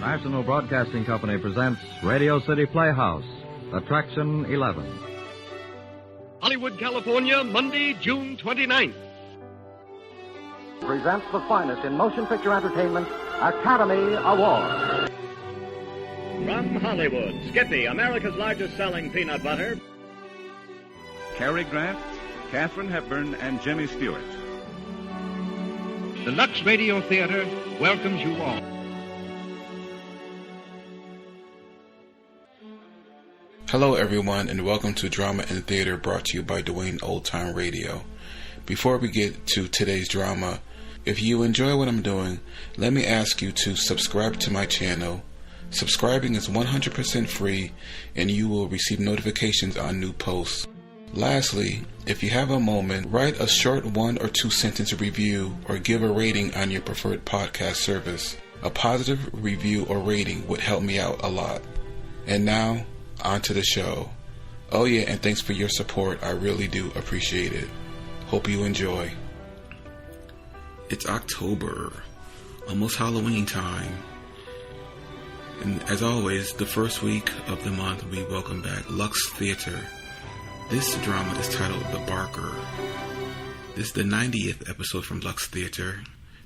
National Broadcasting Company presents Radio City Playhouse, Attraction 11. Hollywood, California, Monday, June 29th. Presents the finest in motion picture entertainment, Academy Award. From Hollywood, Skippy, America's largest selling peanut butter. Cary Grant, Katharine Hepburn, and Jimmy Stewart. The Lux Radio Theatre welcomes you all. Hello everyone, and welcome to Drama and Theater, brought to you by Dwayne Old Time Radio. Before we get to today's drama, if you enjoy what I'm doing, let me ask you to subscribe to my channel. Subscribing is 100% free, and you will receive notifications on new posts. Lastly, if you have a moment, write a short 1 or 2 sentence review or give a rating on your preferred podcast service. A positive review or rating would help me out a lot. And now, on to the show. Oh yeah, and thanks for your support. I really do appreciate it. Hope you enjoy. It's October, almost Halloween time. And as always, the first week of the month, we welcome back Lux Theatre. This drama is titled The Barker. This is the 90th episode from Lux Theatre.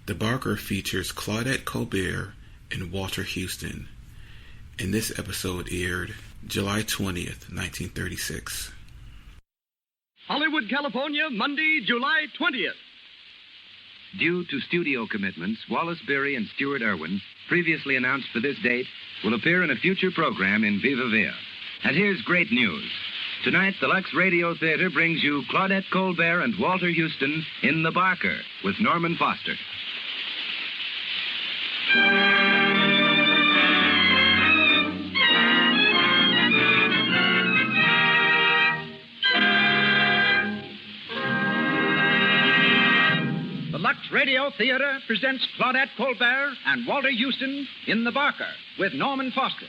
The Barker features Claudette Colbert and Walter Huston. And this episode aired July 20th, 1936. Hollywood, California, Monday, July 20th. Due to studio commitments, Wallace Beery and Stuart Irwin, previously announced for this date, will appear in a future program in Viva Villa. And here's great news. Tonight, the Lux Radio Theatre brings you Claudette Colbert and Walter Huston in The Barker with Norman Foster. The Lux Radio Theatre presents Claudette Colbert and Walter Huston in The Barker with Norman Foster.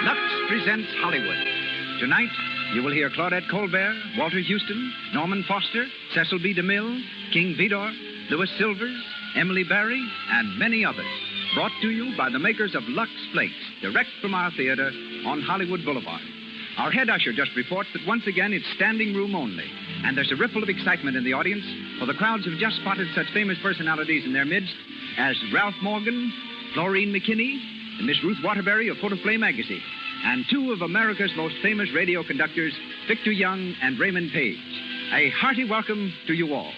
Lux presents Hollywood. Tonight, you will hear Claudette Colbert, Walter Huston, Norman Foster, Cecil B. DeMille, King Vidor, Louis Silvers, Emily Barry, and many others. Brought to you by the makers of Lux Flakes, direct from our theater on Hollywood Boulevard. Our head usher just reports that once again it's standing room only. And there's a ripple of excitement in the audience, for the crowds have just spotted such famous personalities in their midst as Ralph Morgan, Florine McKinney, and Miss Ruth Waterbury of Photoplay magazine, and two of America's most famous radio conductors, Victor Young and Raymond Page. A hearty welcome to you all.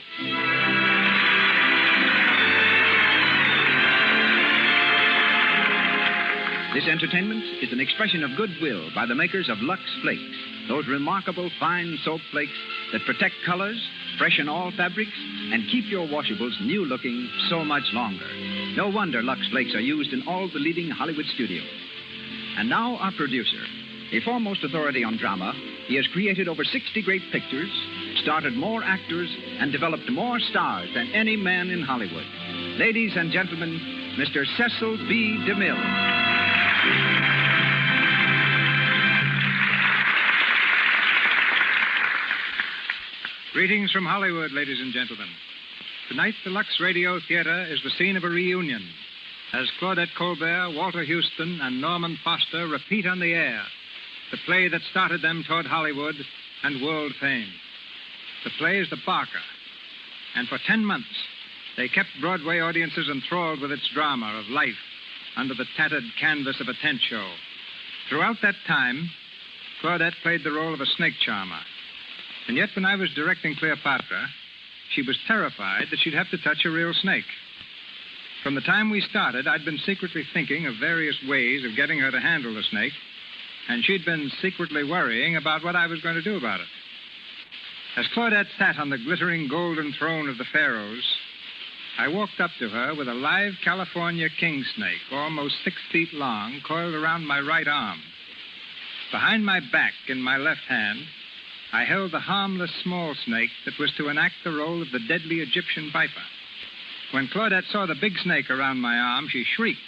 This entertainment is an expression of goodwill by the makers of Lux Flakes, those remarkable fine soap flakes that protect colors, freshen all fabrics, and keep your washables new-looking so much longer. No wonder Lux Flakes are used in all the leading Hollywood studios. And now our producer. A foremost authority on drama, he has created over 60 great pictures, started more actors, and developed more stars than any man in Hollywood. Ladies and gentlemen, Mr. Cecil B. DeMille. Greetings from Hollywood, ladies and gentlemen. Tonight, the Lux Radio Theatre is the scene of a reunion, as Claudette Colbert, Walter Huston, and Norman Foster repeat on the air the play that started them toward Hollywood and world fame. The play is The Barker, and for 10 months, they kept Broadway audiences enthralled with its drama of life under the tattered canvas of a tent show. Throughout that time, Claudette played the role of a snake charmer. And yet, when I was directing Cleopatra, she was terrified that she'd have to touch a real snake. From the time we started, I'd been secretly thinking of various ways of getting her to handle the snake, and she'd been secretly worrying about what I was going to do about it. As Claudette sat on the glittering golden throne of the pharaohs, I walked up to her with a live California king snake, almost 6 feet long, coiled around my right arm. Behind my back, in my left hand, I held the harmless small snake that was to enact the role of the deadly Egyptian viper. When Claudette saw the big snake around my arm, she shrieked,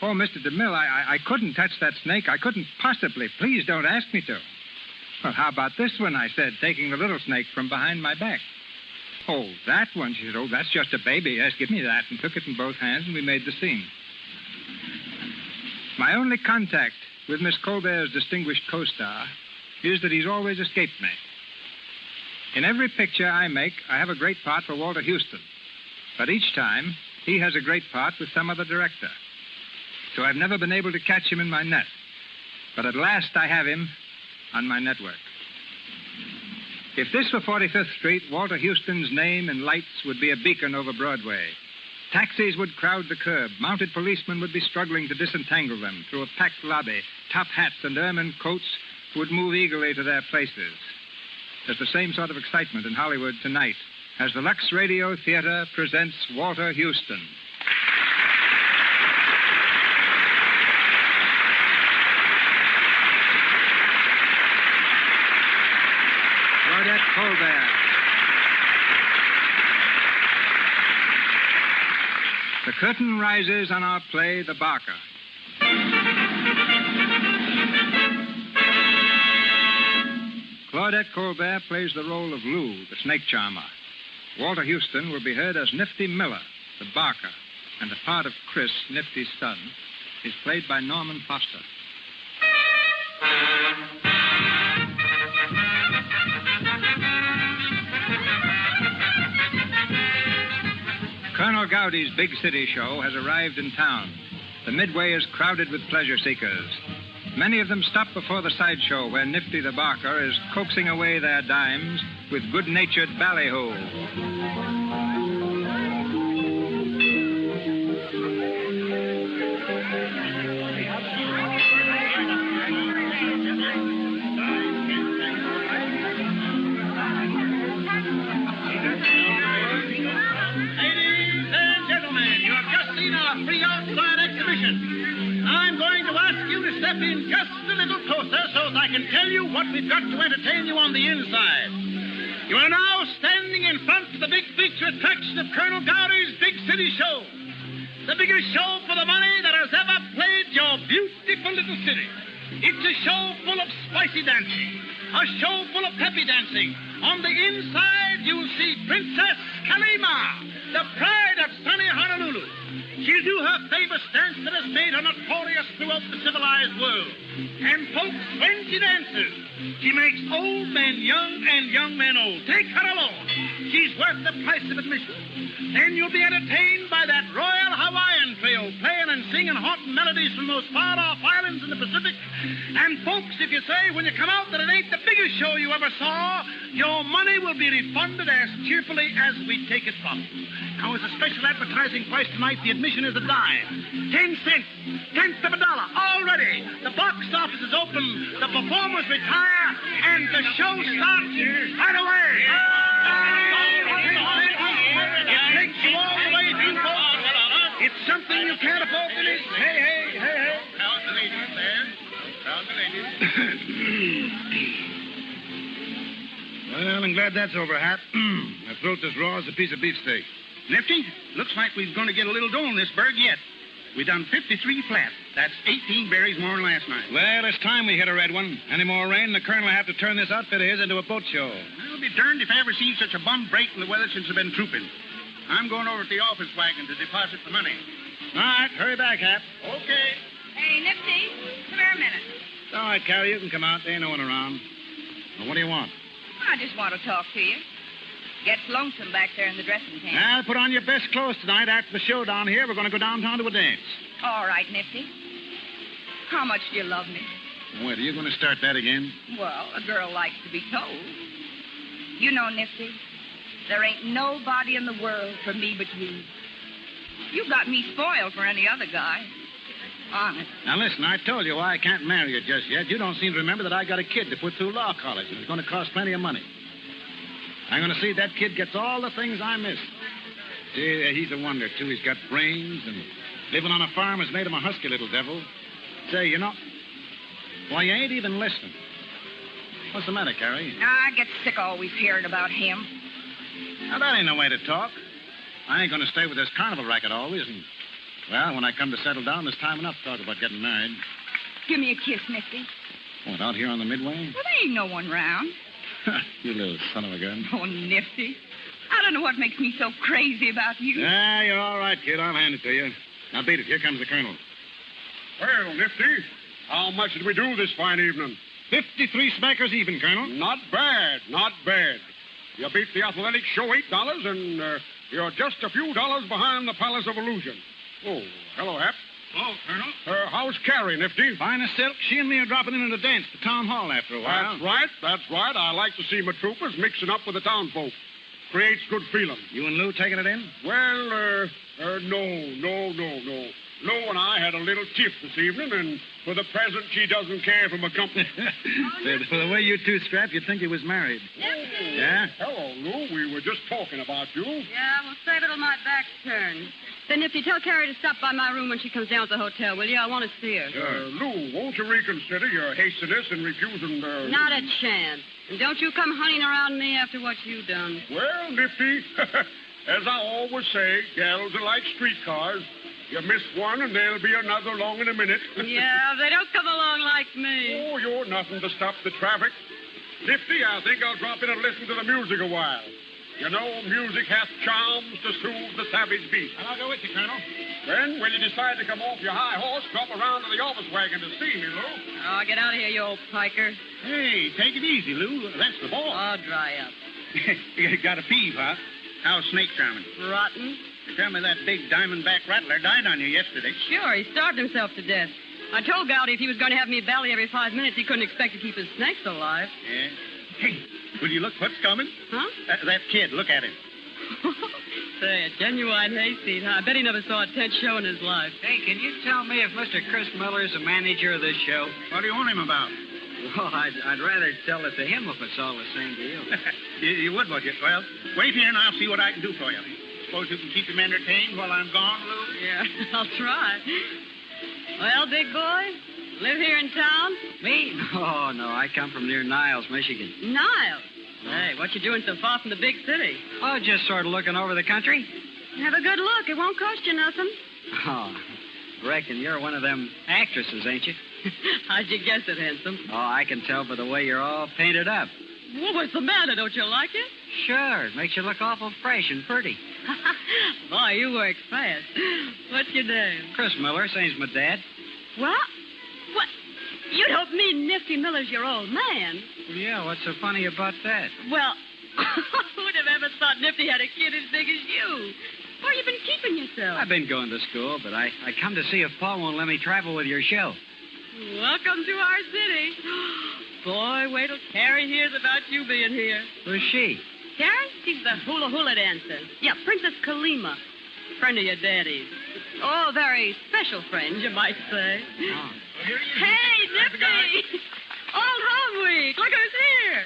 "Oh, Mr. DeMille, I couldn't touch that snake. I couldn't possibly. Please don't ask me to." Well, how about this one, I said, taking the little snake from behind my back. Oh, that one, she said. Oh, that's just a baby. Yes, give me that. And took it in both hands, and we made the scene. My only contact with Miss Colbert's distinguished co-star is that he's always escaped me. In every picture I make, I have a great part for Walter Huston. But each time, he has a great part with some other director. So I've never been able to catch him in my net. But at last I have him on my network. If this were 45th Street, Walter Huston's name and lights would be a beacon over Broadway. Taxis would crowd the curb. Mounted policemen would be struggling to disentangle them. Through a packed lobby, top hats and ermine coats would move eagerly to their places. There's the same sort of excitement in Hollywood tonight as the Lux Radio Theatre presents Walter Huston. Claudette Colbert. The curtain rises on our play, The Barker. Claudette Colbert plays the role of Lou, the snake charmer. Walter Huston will be heard as Nifty Miller, the Barker, and the part of Chris, Nifty's son, is played by Norman Foster. Colonel Gowdy's big city show has arrived in town. The midway is crowded with pleasure seekers. Many of them stop before the sideshow where Nifty the Barker is coaxing away their dimes with good-natured ballyhoo. Ladies and gentlemen, you have just seen our free outside exhibition. I'm going to ask you to step in just a little closer so that I can tell you what we've got to entertain you on the inside. You are now standing in front of the big feature attraction of Colonel Gowdy's Big City Show. The biggest show for the money that has ever played your beautiful little city. It's a show full of spicy dancing, a show full of peppy dancing. On the inside, you'll see Princess Kalima, the pride of sunny Honolulu. She'll do her famous dance that has made her notorious throughout the civilized world. And folks, when she dances, she makes old men young and young men old. Take her alone. She's worth the price of admission. Then you'll be entertained by that Royal Hawaiian Trio, playing and singing haunting melodies from those far-off islands in the Pacific. And folks, if you say when you come out that it ain't the biggest show you ever saw, your money will be refunded as cheerfully as we take it from you. Now, as a special advertising price tonight, the admission is a dime. 10 cents, tenth of a dollar. Already, the box office is open, the performers retire, and the show starts right away. It takes you all the way, people. It's something you can't afford to miss. Hey, hey, hey, hey. How's the ladies there? How's the ladies? Well, I'm glad that's over, Hap. My throat's as raw as a piece of beefsteak. Nifty, looks like we're going to get a little dough in this burg yet. We done 53 flat. That's 18 berries more than last night. Well, it's time we hit a red one. Any more rain, the colonel will have to turn this outfit of his into a boat show. I'll be darned if I ever seen such a bum break in the weather since I've been trooping. I'm going over to the office wagon to deposit the money. All right, hurry back, Hap. Okay. Hey, Nifty, come here a minute. All right, Carrie, you can come out. There ain't no one around. Well, what do you want? I just want to talk to you. Gets lonesome back there in the dressing tent. Well, put on your best clothes tonight. After the show down here, we're going to go downtown to a dance. All right, Nifty. How much do you love me? Wait, are you going to start that again? Well, a girl likes to be told. You know, Nifty, there ain't nobody in the world for me but you. You got me spoiled for any other guy. Honest. Now, listen, I told you why I can't marry you just yet. You don't seem to remember that I got a kid to put through law college, and it's going to cost plenty of money. I'm going to see that kid gets all the things I miss. Gee, he's a wonder, too. He's got brains, and living on a farm has made him a husky little devil. Say, you know, why, you ain't even listening. What's the matter, Carrie? I get sick always hearing about him. Now, that ain't no way to talk. I ain't going to stay with this carnival racket always, and, well, when I come to settle down, there's time enough to talk about getting married. Give me a kiss, Nifty. What, out here on the Midway? Well, there ain't no one round. You little son of a gun. Oh, Nifty. I don't know what makes me so crazy about you. Ah, you're all right, kid. I'll hand it to you. Now, beat it. Here comes the colonel. Well, Nifty, how much did we do this fine evening? 53 smackers even, Colonel. Not bad, not bad. You beat the athletic show $8, and you're just a few dollars behind the Palace of Illusion. Oh, hello, Hap. Oh, Colonel. How's Carrie, Nifty? Fine as silk. She and me are dropping in to dance at the town hall after a while. That's right. I like to see my troopers mixing up with the townfolk. Creates good feeling. You and Lou taking it in? Well, no. Lou and I had a little tiff this evening, and for the present, she doesn't care for my company. For the way you two scrap, you'd think he was married. Yeah? Hello, Lou. We were just talking about you. Yeah, we'll save it till my back's turned. Then, Nifty, tell Carrie to stop by my room when she comes down to the hotel, will you? I want to see her. Lou, won't you reconsider your hastiness in refusing... Not a chance. And don't you come hunting around me after what you've done. Well, Nifty, as I always say, gals are like streetcars. You miss one, and there'll be another along in a minute. Yeah, they don't come along like me. Oh, you're nothing to stop the traffic. Nifty, I think I'll drop in and listen to the music a while. You know, music hath charms to soothe the savage beast. And I'll go with you, Colonel. Then, when you decide to come off your high horse, drop around to the office wagon to see me, Lou. Oh, get out of here, you old piker. Hey, take it easy, Lou. That's the ball. Oh, dry up. You got a peeve, huh? How's Snake charming? Rotten. Tell me that big diamondback rattler died on you yesterday. Sure, he starved himself to death. I told Gowdy if he was going to have me belly every 5 minutes, he couldn't expect to keep his snakes alive. Yeah. Hey, will you look what's coming? Huh? That kid, look at him. Say, a genuine hayseed, huh? I bet he never saw a tent show in his life. Hey, can you tell me if Mr. Chris Miller's the manager of this show? What do you want him about? Well, I'd rather tell it to him if it's all the same to you. You would, would you? Well, wait here and I'll see what I can do for you. Suppose you can keep him entertained while I'm gone, Lou? Yeah, I'll try. Well, big boy, live here in town? Me? Oh, no, I come from near Niles, Michigan. Niles? Hey, what you doing so far from the big city? Oh, just sort of looking over the country. Have a good look. It won't cost you nothing. Oh, reckon you're one of them actresses, ain't you? How'd you guess it, handsome? Oh, I can tell by the way you're all painted up. Well, what's the matter? Don't you like it? Sure. It makes you look awful fresh and pretty. Boy, you work fast. What's your name? Chris Miller, same's my dad. What? What? You don't mean Nifty Miller's your old man? Yeah, what's so funny about that? Well, who'd have ever thought Nifty had a kid as big as you? Where you been keeping yourself? I've been going to school, but I come to see if Paul won't let me travel with your show. Welcome to our city. Boy, wait till Carrie hears about you being here. Who's she? Carrie? She's the hula dancer. Yeah, Princess Kalima. Friend of your daddy's. Oh, very special friend, you might say. Oh. Hey, Nifty! Old home week. Look who's here.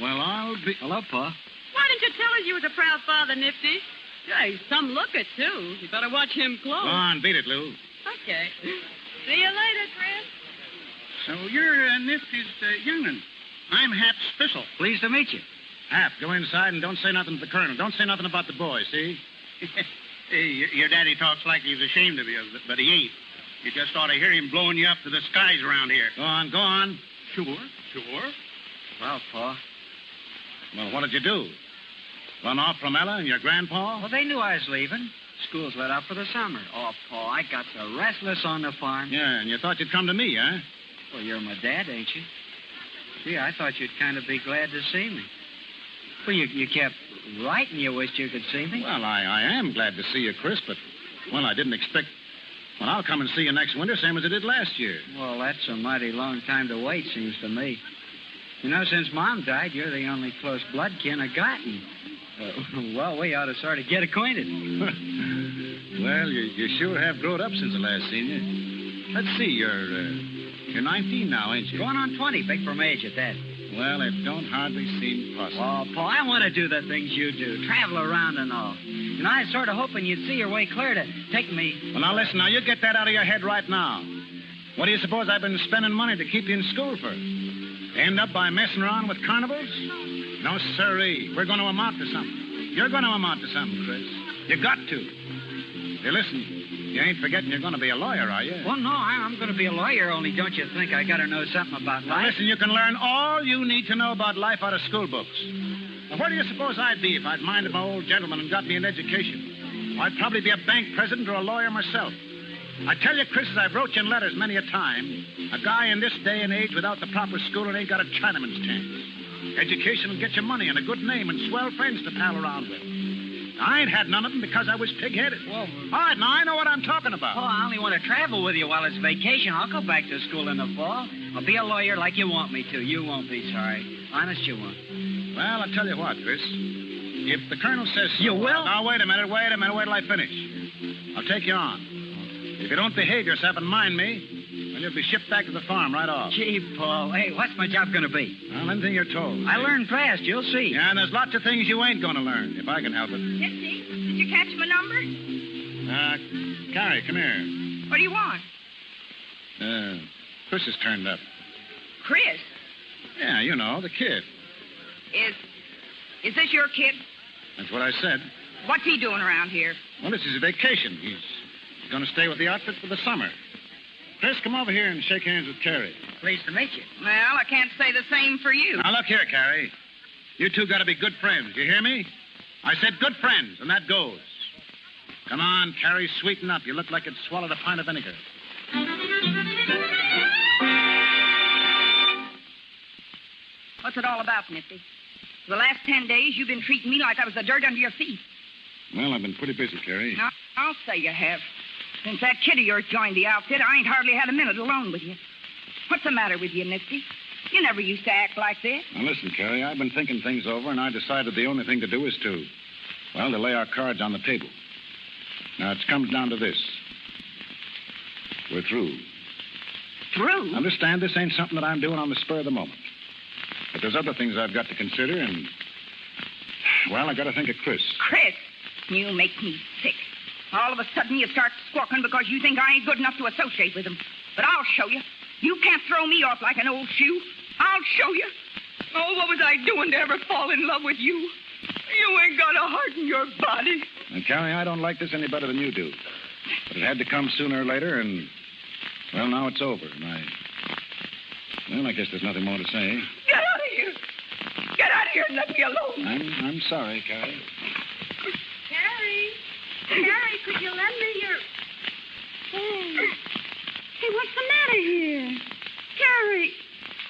Well, I'll be... Hello, Pa. Why didn't you tell us you was a proud father, Nifty? Yeah, he's some looker, too. You better watch him close. Go on, beat it, Lou. Okay. See you later, Chris. So you're Nifty's young'un. I'm Hap Spissel. Pleased to meet you. Hap, go inside and don't say nothing to the colonel. Don't say nothing about the boy, see? Hey, your daddy talks like he's ashamed of you, but he ain't. You just ought to hear him blowing you up to the skies around here. Go on, go on. Sure. Well, Pa. Well, what did you do? Run off from Ella and your grandpa? Well, they knew I was leaving. School's let out for the summer. Oh, Pa, I got so restless on the farm. Yeah, and you thought you'd come to me, huh? Well, you're my dad, ain't you? Gee, I thought you'd kind of be glad to see me. Well, you kept writing you wished you could see me. Well, I am glad to see you, Chris, but, well, I didn't expect... Well, I'll come and see you next winter, same as I did last year. Well, that's a mighty long time to wait, seems to me. You know, since Mom died, you're the only close blood kin I gotten. Well, we ought to sort of get acquainted. Well, you sure have grown up since I last seen you. Let's see, you're 19 now, ain't you? Going on 20, big for my age at that. Well, it don't hardly seem possible. Oh, Paul, I want to do the things you do, travel around and all. And I was sort of hoping you'd see your way clear to take me... Well, now, listen, you get that out of your head right now. What do you suppose I've been spending money to keep you in school for? End up by messing around with carnivals? No, sirree. We're going to amount to something. You're going to amount to something, Chris. You got to. Hey, listen. You ain't forgetting you're going to be a lawyer, are you? Well, no, I'm going to be a lawyer, only don't you think I got to know something about Now, life? listen, you can learn all you need to know about life out of school books. Now, where do you suppose I'd be if I'd minded my old gentleman and got me an education? I'd probably be a bank president or a lawyer myself. I tell you, Chris, as I've wrote you in letters many a time, a guy in this day and age without the proper schooling ain't got a Chinaman's chance. Education will get you money and a good name and swell friends to pal around with. I ain't had none of them because I was pig-headed. Well, all right, now I know what I'm talking about. Oh, I only want to travel with you while it's vacation. I'll go back to school in the fall. I'll be a lawyer like you want me to. You won't be sorry. Honest, you won't. Well, I'll tell you what, Chris. If the colonel says so... You will? Now, wait a minute till I finish. I'll take you on. If you don't behave yourself and mind me, then you'll be shipped back to the farm right off. Gee, Paul, hey, what's my job going to be? Well, anything you're told. I learn fast, you'll see. Yeah, and there's lots of things you ain't going to learn, if I can help it. Nifty, did you catch my number? Carrie, come here. What do you want? Chris has turned up. Chris? Yeah, you know, the kid. Is this your kid? That's what I said. What's he doing around here? Well, this is a vacation. He's going to stay with the outfit for the summer. Chris, come over here and shake hands with Carrie. Pleased to meet you. Well, I can't say the same for you. Now, look here, Carrie. You two got to be good friends. You hear me? I said good friends, and that goes. Come on, Carrie, sweeten up. You look like you'd swallowed a pint of vinegar. What's it all about, Nifty? For the last 10 days, you've been treating me like I was the dirt under your feet. Well, I've been pretty busy, Carrie. Now, I'll say you have. Since that kid of yours joined the outfit, I ain't hardly had a minute alone with you. What's the matter with you, Nifty? You never used to act like this. Now, listen, Carrie, I've been thinking things over, and I decided the only thing to do is to lay our cards on the table. Now, it comes down to this. We're through. Through? Understand, this ain't something that I'm doing on the spur of the moment. But there's other things I've got to consider, and, well, I got to think of Chris. Chris? You make me sick. All of a sudden, you start squawking because you think I ain't good enough to associate with him. But I'll show you. You can't throw me off like an old shoe. I'll show you. Oh, what was I doing to ever fall in love with you? You ain't got a heart in your body. And, Carrie, I don't like this any better than you do. But it had to come sooner or later, and, well, now it's over. And I guess there's nothing more to say. Get out of here. Get out of here and let me alone. I'm sorry, Carrie. Carrie, could you lend me your... Oh. Hey, what's the matter here? Carrie.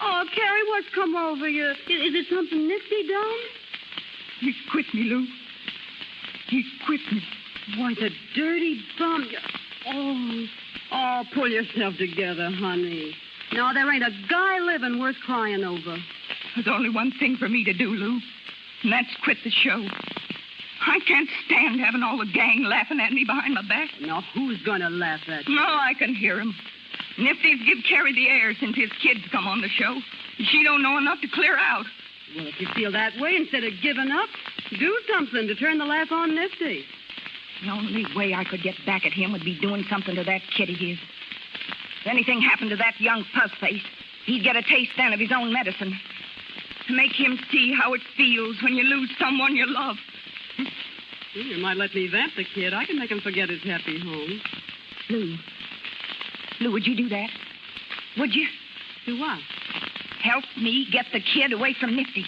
Oh, Carrie, what's come over you? Is it something Nifty done? He's quit me, Lou. He's quit me. Why, the dirty bum. Oh, pull yourself together, honey. No, there ain't a guy living worth crying over. There's only one thing for me to do, Lou, and that's quit the show. I can't stand having all the gang laughing at me behind my back. Now, who's going to laugh at you? No, I can hear him. Nifty's give Carrie the air since his kids come on the show. She don't know enough to clear out. Well, if you feel that way, instead of giving up, do something to turn the laugh on Nifty. The only way I could get back at him would be doing something to that kid of his. If anything happened to that young puzzface, he'd get a taste then of his own medicine. To make him see how it feels when you lose someone you love. You might let me vamp the kid. I can make him forget his happy home. Lou, would you do that? Would you? Do what? Help me get the kid away from Nifty.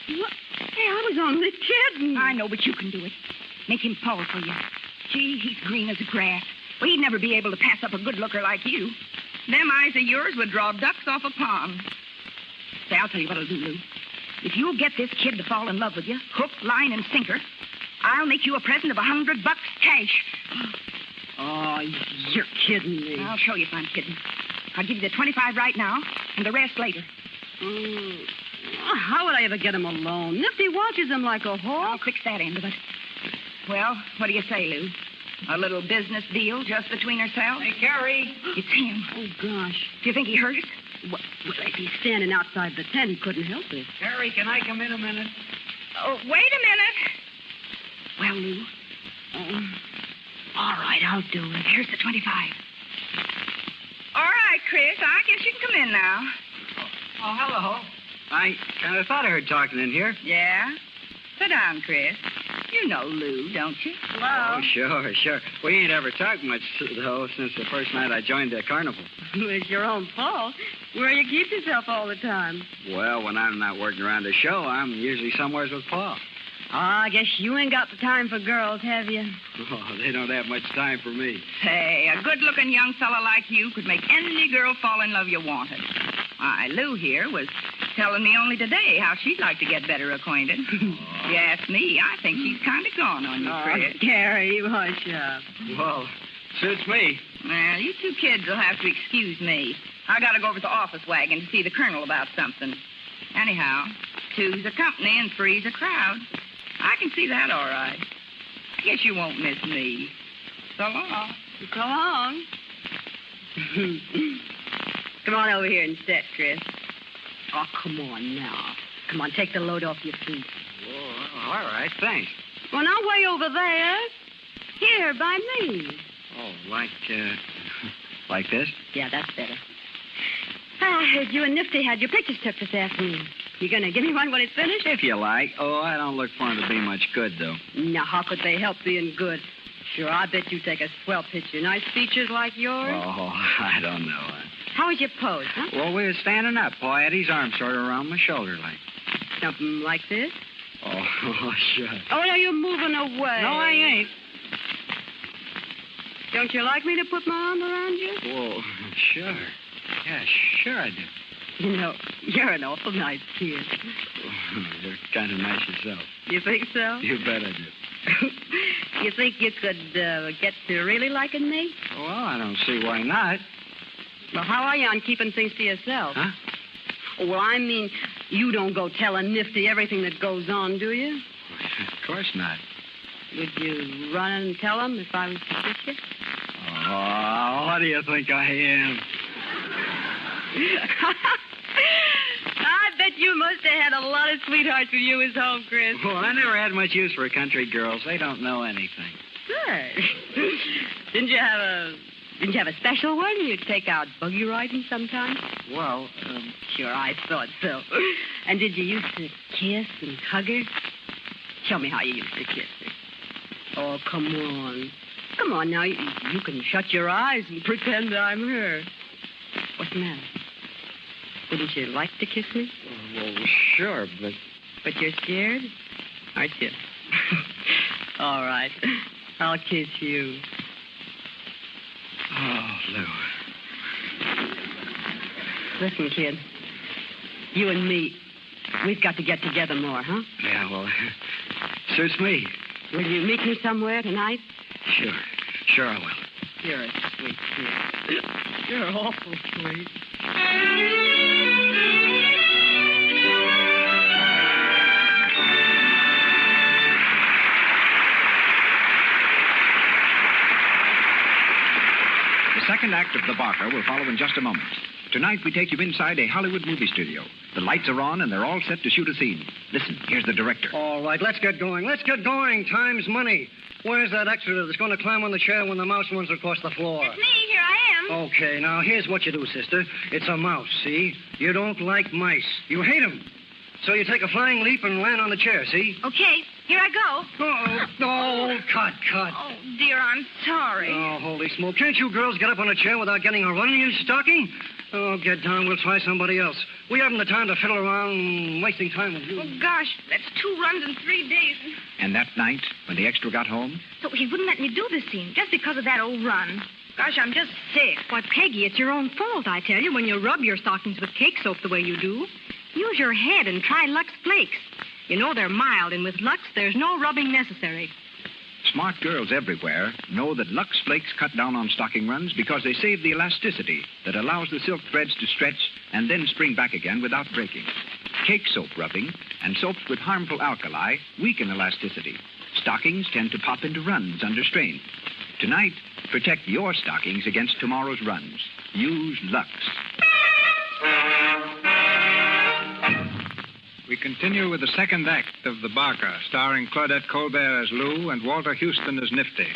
What? Hey, I was only kidding. I know, but you can do it. Make him fall for you. Gee, he's green as grass. Well, he'd never be able to pass up a good looker like you. Them eyes of yours would draw ducks off a pond. Say, I'll tell you what I'll do, Lou. If you'll get this kid to fall in love with you, hook, line, and sinker, I'll make you a present of $100 cash. Oh, you're kidding me. I'll show you if I'm kidding. I'll give you the 25 right now, and the rest later. How would I ever get him alone? Nifty watches him like a hawk. I'll fix that end of it. Well, what do you say, Lou? A little business deal just between ourselves? Hey, Carrie. It's him. Oh, gosh. Do you think he hurt us? Well, if he's standing outside the tent, he couldn't help it. Carrie, can I come in a minute? Oh, wait a minute. Well, Lou. All right, I'll do it. Here's the 25. All right, Chris, I guess you can come in now. Oh, hello. I kind of thought I heard talking in here. Yeah? Sit down, Chris. You know Lou, don't you? Oh, sure. We ain't ever talked much, though, since the first night I joined the carnival. It's your own fault. Where you keep yourself all the time? Well, when I'm not working around the show, I'm usually somewheres with Pa. Oh, I guess you ain't got the time for girls, have you? Oh, they don't have much time for me. Say, a good-looking young fella like you could make any girl fall in love you wanted. Why, Lou here was telling me only today how she'd like to get better acquainted. If you ask me, I think she's kind of gone on you, Chris. Gary, hush up. Well, suits me. Well, you two kids will have to excuse me. I got to go over to the office wagon to see the colonel about something. Anyhow, two's a company and three's a crowd. I can see that all right. I guess you won't miss me. So long. So long. Come on over here and sit, Chris. Oh, come on now. Come on, take the load off your feet. Oh, all right, thanks. Well, now, way over there. Here, by me. Oh, like this? Yeah, that's better. I heard you and Nifty had your pictures took this afternoon. You gonna give me one when it's finished? If you like. Oh, I don't look for them to be much good, though. Now, how could they help being good? Sure, I bet you take a swell picture. Nice features like yours. Oh, I don't know. How was your pose, huh? Well, we were standing up. Pa had his arm sort of around my shoulder like. Something like this? Oh, sure. Oh, no, you're moving away. No, I ain't. Don't you like me to put my arm around you? Well, sure. Yeah, sure I do. You know, you're an awful nice kid. Oh, you're kind of nice yourself. You think so? You bet I do. You think you could get to really liking me? Well, I don't see why not. Well, how are you on keeping things to yourself? Huh? Well, I mean, you don't go telling Nifty everything that goes on, do you? Of course not. Would you run and tell him if I was to kiss you? Oh, what do you think I am? I bet you must have had a lot of sweethearts when you was home, Chris. Well, I never had much use for country girls. They don't know anything. Sure. Didn't you have a special one you'd take out buggy riding sometime? Well, Sure, I thought so. And did you used to kiss and hug her? Show me how you used to kiss her. Oh, come on. Come on now. You can shut your eyes and pretend I'm her. What's the matter? Wouldn't you like to kiss me? well, sure, but... But you're scared? Aren't you? All right. I'll kiss you. Oh, Lou. Listen, kid. You and me, we've got to get together more, huh? Yeah, well, suits me. Will you meet me somewhere tonight? Sure. Sure I will. You're a sweet kid. You're awful sweet. The second act of The Barker will follow in just a moment. Tonight, we take you inside a Hollywood movie studio. The lights are on, and they're all set to shoot a scene. Listen, here's the director. All right, let's get going. Time's money. Where's that extra that's going to climb on the chair when the mouse runs across the floor? It's me. Here I am. Okay, now, here's what you do, sister. It's a mouse, see? You don't like mice. You hate them. So you take a flying leap and land on the chair, see? Okay, here I go. Oh, cut. Oh, dear, I'm sorry. Oh, holy smoke. Can't you girls get up on a chair without getting a run in your stocking? Oh, get down. We'll try somebody else. We haven't the time to fiddle around wasting time with you. Oh, gosh, that's 2 runs in 3 days. And that night, when the extra got home... So he wouldn't let me do this scene just because of that old run. Gosh, I'm just sick. Why, Peggy, it's your own fault, I tell you, when you rub your stockings with cake soap the way you do. Use your head and try Lux Flakes. You know they're mild, and with Lux, there's no rubbing necessary. Smart girls everywhere know that Lux Flakes cut down on stocking runs because they save the elasticity that allows the silk threads to stretch and then spring back again without breaking. Cake soap rubbing and soaps with harmful alkali weaken elasticity. Stockings tend to pop into runs under strain. Tonight, protect your stockings against tomorrow's runs. Use Lux. We continue with the second act of The Barker, starring Claudette Colbert as Lou and Walter Huston as Nifty.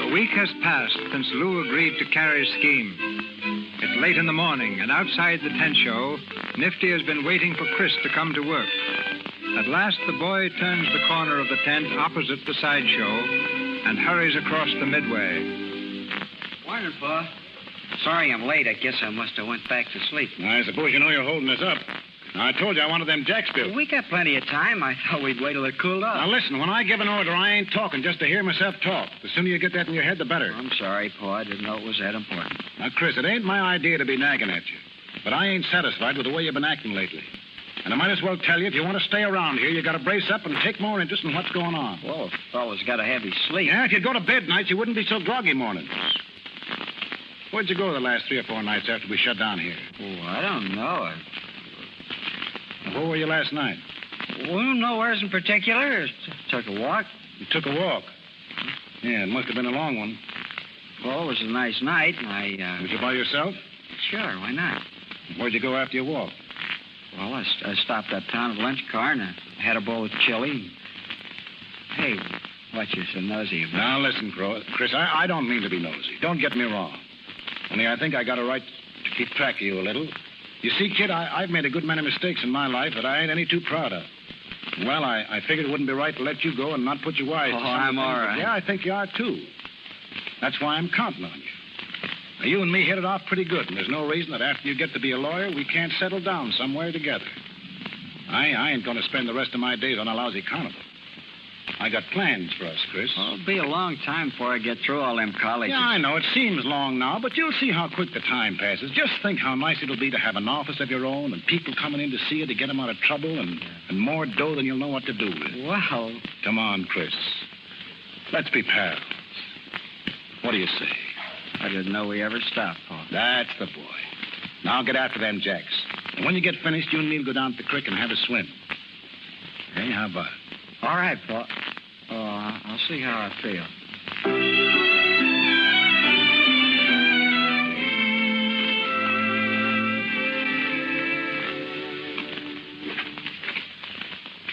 A week has passed since Lou agreed to Carrie's scheme. It's late in the morning, and outside the tent show, Nifty has been waiting for Chris to come to work. At last, the boy turns the corner of the tent opposite the sideshow and hurries across the midway. Morning, Pa. Sorry I'm late. I guess I must have went back to sleep. I suppose you know you're holding us up. Now, I told you I wanted them jacks built. We got plenty of time. I thought we'd wait till it cooled off. Now, listen, when I give an order, I ain't talking just to hear myself talk. The sooner you get that in your head, the better. I'm sorry, Pa. I didn't know it was that important. Now, Chris, it ain't my idea to be nagging at you. But I ain't satisfied with the way you've been acting lately. And I might as well tell you, if you want to stay around here, you got to brace up and take more interest in what's going on. Well, a fellow's got to have his sleep. Yeah, if you'd go to bed nights, you wouldn't be so groggy mornings. Where'd you go the last 3 or 4 nights after we shut down here? Oh, I don't know. Where were you last night? Well, nowheres in particular. Took a walk. You took a walk? Yeah, it must have been a long one. Well, it was a nice night, and Was you by yourself? Sure, why not? Where'd you go after your walk? Well, I stopped uptown at the lunch car, and I had a bowl of chili. Hey, what you so nosy about? Now, listen, Chris, I don't mean to be nosy. Don't get me wrong. Only I think I got a right to keep track of you a little. You see, kid, I've made a good many mistakes in my life that I ain't any too proud of. Well, I figured it wouldn't be right to let you go and not put you wise. Oh, I'm all right. Yeah, I think you are, too. That's why I'm counting on you. Now, you and me hit it off pretty good, and there's no reason that after you get to be a lawyer, we can't settle down somewhere together. I ain't going to spend the rest of my days on a lousy carnival. I got plans for us, Chris. Well, it'll be a long time before I get through all them colleges. Yeah, I know. It seems long now, but you'll see how quick the time passes. Just think how nice it'll be to have an office of your own and people coming in to see you to get them out of trouble and more dough than you'll know what to do with. Well... Come on, Chris. Let's be pals. What do you say? I didn't know we ever stopped, Paul. That's the boy. Now get after them jacks. And when you get finished, you and me'll go down to the creek and have a swim. Hey, how about it? All right, Paul. Oh, I'll see how I feel.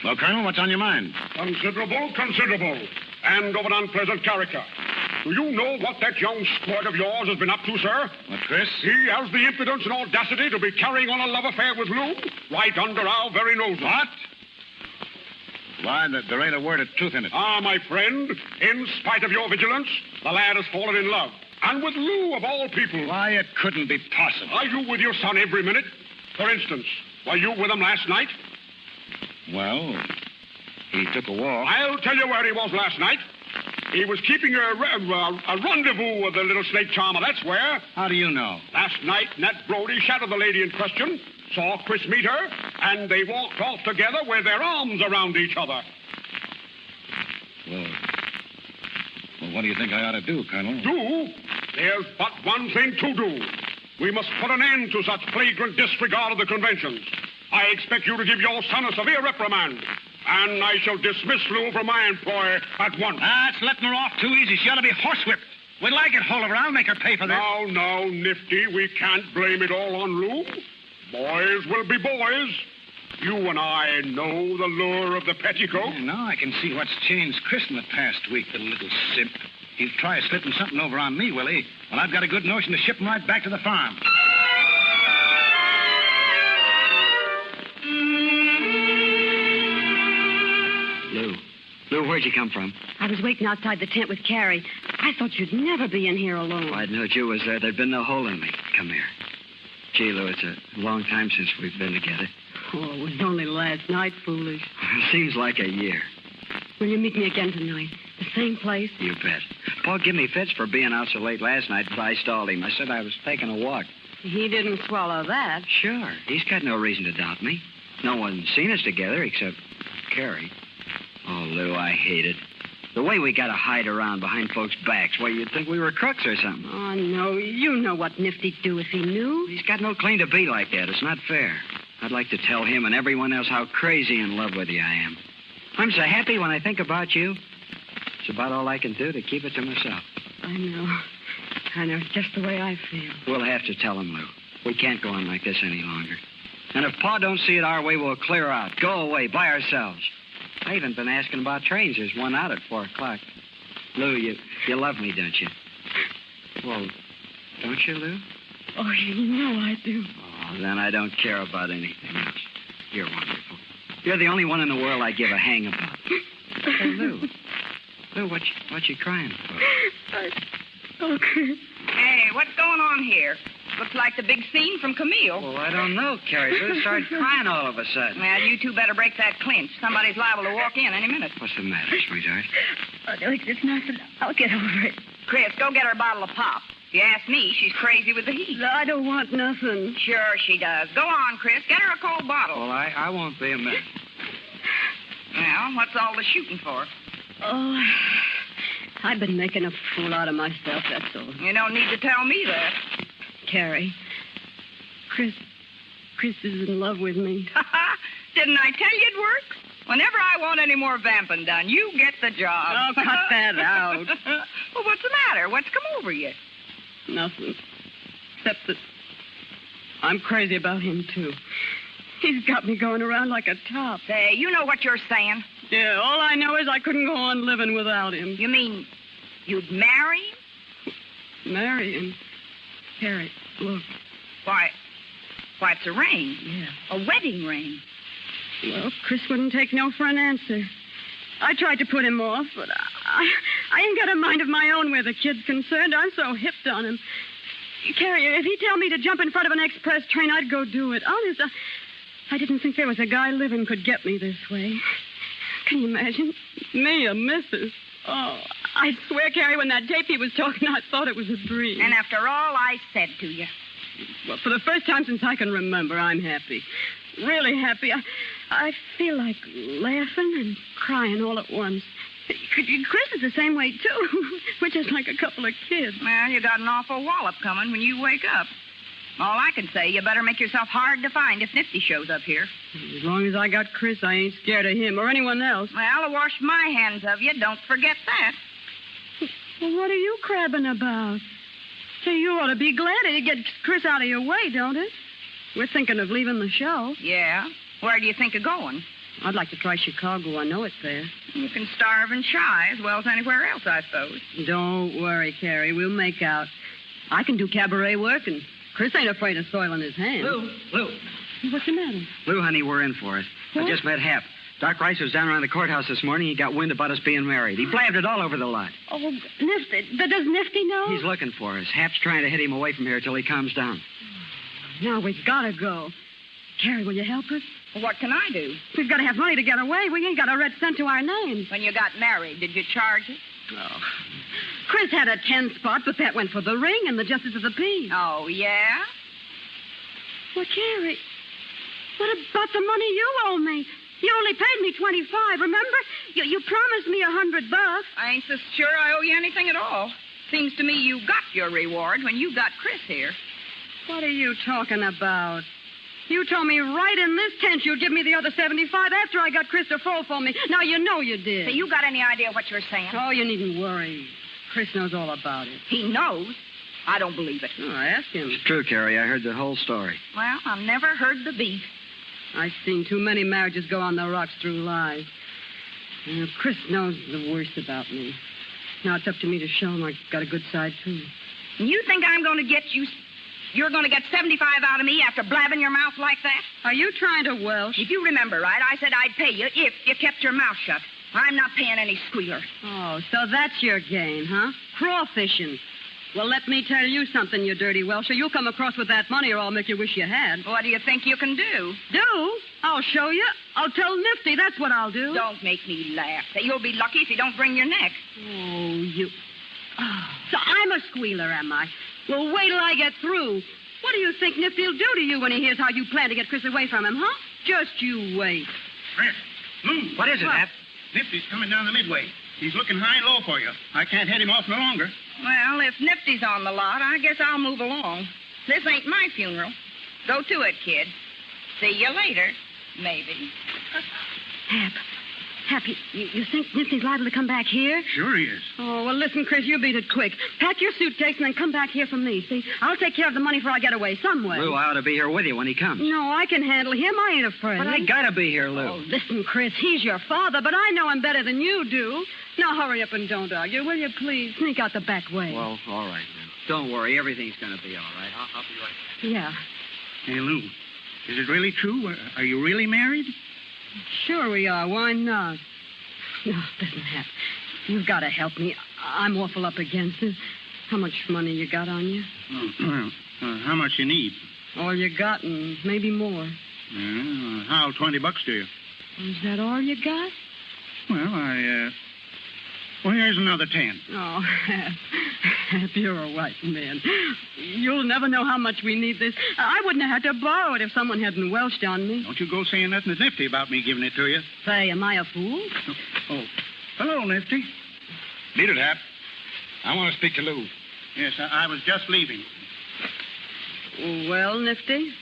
Well, Colonel, what's on your mind? Considerable. And of an unpleasant character. Do you know what that young squirt of yours has been up to, sir? What, Chris? He has the impudence and audacity to be carrying on a love affair with Lou right under our very noses. What? Why, there ain't a word of truth in it. Ah, my friend, in spite of your vigilance, the lad has fallen in love. And with Lou, of all people. Why, it couldn't be possible. Are you with your son every minute? For instance, were you with him last night? Well, he took a walk. I'll tell you where he was last night. He was keeping a rendezvous with the little snake charmer, that's where. How do you know? Last night, Nat Brody shadowed the lady in question, saw Chris meet her, and they walked off together with their arms around each other. Well, what do you think I ought to do, Colonel? Do? There's but one thing to do. We must put an end to such flagrant disregard of the conventions. I expect you to give your son a severe reprimand. And I shall dismiss Lou from my employ at once. That's letting her off too easy. She ought to be horsewhipped. Wait till I get hold of her. I'll make her pay for this. Now, Nifty, we can't blame it all on Lou. Boys will be boys. You and I know the lure of the petticoat. Yeah, now I can see what's changed Chris in the past week, the little simp. He'll try slipping something over on me, will he? Well, I've got a good notion to ship him right back to the farm. Lou, where'd you come from? I was waiting outside the tent with Carrie. I thought you'd never be in here alone. Well, I'd known you was there. There'd been no hole in me. Come here. Gee, Lou, it's a long time since we've been together. Oh, it was only last night, foolish. Seems like a year. Will you meet me again tonight? The same place? You bet. Paul gave me fits for being out so late last night, but I stalled him. I said I was taking a walk. He didn't swallow that. Sure. He's got no reason to doubt me. No one's seen us together except Carrie. Oh, Lou, I hate it. The way we got to hide around behind folks' backs. Why, you'd think we were crooks or something. Oh, no. You know what Nifty'd do if he knew. He's got no claim to be like that. It's not fair. I'd like to tell him and everyone else how crazy in love with you I am. I'm so happy when I think about you. It's about all I can do to keep it to myself. I know. It's just the way I feel. We'll have to tell him, Lou. We can't go on like this any longer. And if Pa don't see it our way, we'll clear out. Go away by ourselves. I even been asking about trains. There's one out at 4 o'clock. Lou, you love me, don't you? Well, don't you, Lou? Oh, you know I do. Oh, then I don't care about anything else. You're wonderful. You're the only one in the world I give a hang about. Hey, Lou. Lou, what you crying for? Oh, Chris. Hey, what's going on here? Looks like the big scene from Camille. Well, I don't know, Carrie. Lou started crying all of a sudden. Well, you two better break that clinch. Somebody's liable to walk in any minute. What's the matter, sweetheart? Oh, no, it's nothing. I'll get over it. Chris, go get her a bottle of pop. If you ask me, she's crazy with the heat. No, I don't want nothing. Sure she does. Go on, Chris. Get her a cold bottle. Well, I won't be a minute. Well, what's all the shooting for? Oh, I've been making a fool out of myself, that's all. You don't need to tell me that. Carrie, Chris is in love with me. Didn't I tell you it works? Whenever I want any more vamping done, you get the job. Oh, cut that out. Well, what's the matter? What's come over you? Nothing. Except that I'm crazy about him, too. He's got me going around like a top. Say, you know what you're saying? Yeah, all I know is I couldn't go on living without him. You mean you'd marry him? Marry him? Carrie, look. Why, it's a ring. Yeah. A wedding ring. Well, Chris wouldn't take no for an answer. I tried to put him off, but I ain't got a mind of my own where the kid's concerned. I'm so hipped on him. Carrie, if he'd tell me to jump in front of an express train, I'd go do it. Honest, I didn't think there was a guy living could get me this way. Can you imagine? Me, a missus. Oh, I swear, Carrie, when that tape he was talking, I thought it was a dream. And after all I said to you. Well, for the first time since I can remember, I'm happy. Really happy. I feel like laughing and crying all at once. Chris is the same way, too. We're just like a couple of kids. Well, you got an awful wallop coming when you wake up. All I can say, you better make yourself hard to find if Nifty shows up here. As long as I got Chris, I ain't scared of him or anyone else. Well, I'll wash my hands of you. Don't forget that. Well, what are you crabbing about? Say, you ought to be glad it gets Chris out of your way, don't it? We're thinking of leaving the show. Yeah? Where do you think of going? I'd like to try Chicago. I know it's there. You can starve and shy as well as anywhere else, I suppose. Don't worry, Carrie. We'll make out. I can do cabaret work, and Chris ain't afraid of soiling his hands. Lou. What's the matter? Lou, honey, we're in for it. What? I just met Hap. Doc Rice was down around the courthouse this morning. He got wind about us being married. He blabbed it all over the lot. Oh, Nifty. Does Nifty know? He's looking for us. Hap's trying to hit him away from here till he calms down. Now we've got to go. Carrie, will you help us? Well, what can I do? We've got to have money to get away. We ain't got a red cent to our names. When you got married, did you charge it? Oh. Chris had a 10 spot, but that went for the ring and the justice of the peace. Oh, yeah? Well, Carrie, what about the money you owe me? You only paid me $25, remember? You promised me $100. I ain't so sure I owe you anything at all. Seems to me you got your reward when you got Chris here. What are you talking about? You told me right in this tent you'd give me the other $75 after I got Chris to fall for me. Now, you know you did. So you got any idea what you're saying? Oh, you needn't worry. Chris knows all about it. He knows? I don't believe it. Oh, I asked him. It's true, Carrie. I heard the whole story. Well, I've never heard the beef. I've seen too many marriages go on the rocks through lies. Chris knows the worst about me. Now it's up to me to show him I've got a good side, too. You think I'm going to get you... You're going to get $75 out of me after blabbing your mouth like that? Are you trying to Welsh? If you remember right, I said I'd pay you if you kept your mouth shut. I'm not paying any squealer. Oh, so that's your game, huh? Crawfishing. Well, let me tell you something, you dirty Welsher. You'll come across with that money or I'll make you wish you had. What do you think you can do? Do? I'll show you. I'll tell Nifty. That's what I'll do. Don't make me laugh. You'll be lucky if you don't bring your neck. Oh, you... Oh, so I'm a squealer, am I? Well, wait till I get through. What do you think Nifty'll do to you when he hears how you plan to get Chris away from him, huh? Just you wait. Chris, move. What is it, Hap? Nifty's coming down the midway. He's looking high and low for you. I can't head him off no longer. Well, if Nifty's on the lot, I guess I'll move along. This ain't my funeral. Go to it, kid. See you later, maybe. Hap, you think Nifty's liable to come back here? Sure he is. Oh, well, listen, Chris, you beat it quick. Pack your suitcase and then come back here for me, see? I'll take care of the money before I get away some way. Lou, I ought to be here with you when he comes. No, I can handle him. I ain't afraid. But I gotta be here, Lou. Oh, listen, Chris, he's your father, but I know him better than you do. Now, hurry up and don't argue, will you, please? Sneak out the back way. Well, all right, then. Don't worry. Everything's going to be all right. I'll be right back. Yeah. Hey, Lou, is it really true? Are you really married? Sure we are. Why not? No, listen, Hap. You've got to help me. I'm awful up against it. How much money you got on you? Oh, well, how much you need? All you got and maybe more. How'll $20 do you? Is that all you got? Well, Well, here's another 10. Oh, Hap, you're a white man. You'll never know how much we need this. I wouldn't have had to borrow it if someone hadn't welched on me. Don't you go saying nothing that's nifty about me giving it to you. Say, am I a fool? Oh. Hello, Nifty. Lead it, Hap. I want to speak to Lou. Yes, I was just leaving. Well, Nifty?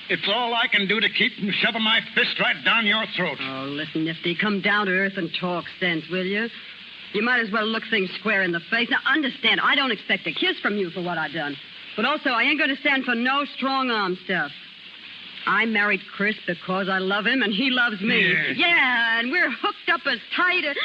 It's all I can do to keep from shoving my fist right down your throat. Oh, listen, Nifty, come down to earth and talk sense, will you? You might as well look things square in the face. Now, understand, I don't expect a kiss from you for what I've done. But also, I ain't going to stand for no strong-arm stuff. I married Chris because I love him and he loves me. Yes. Yeah, and we're hooked up as tight as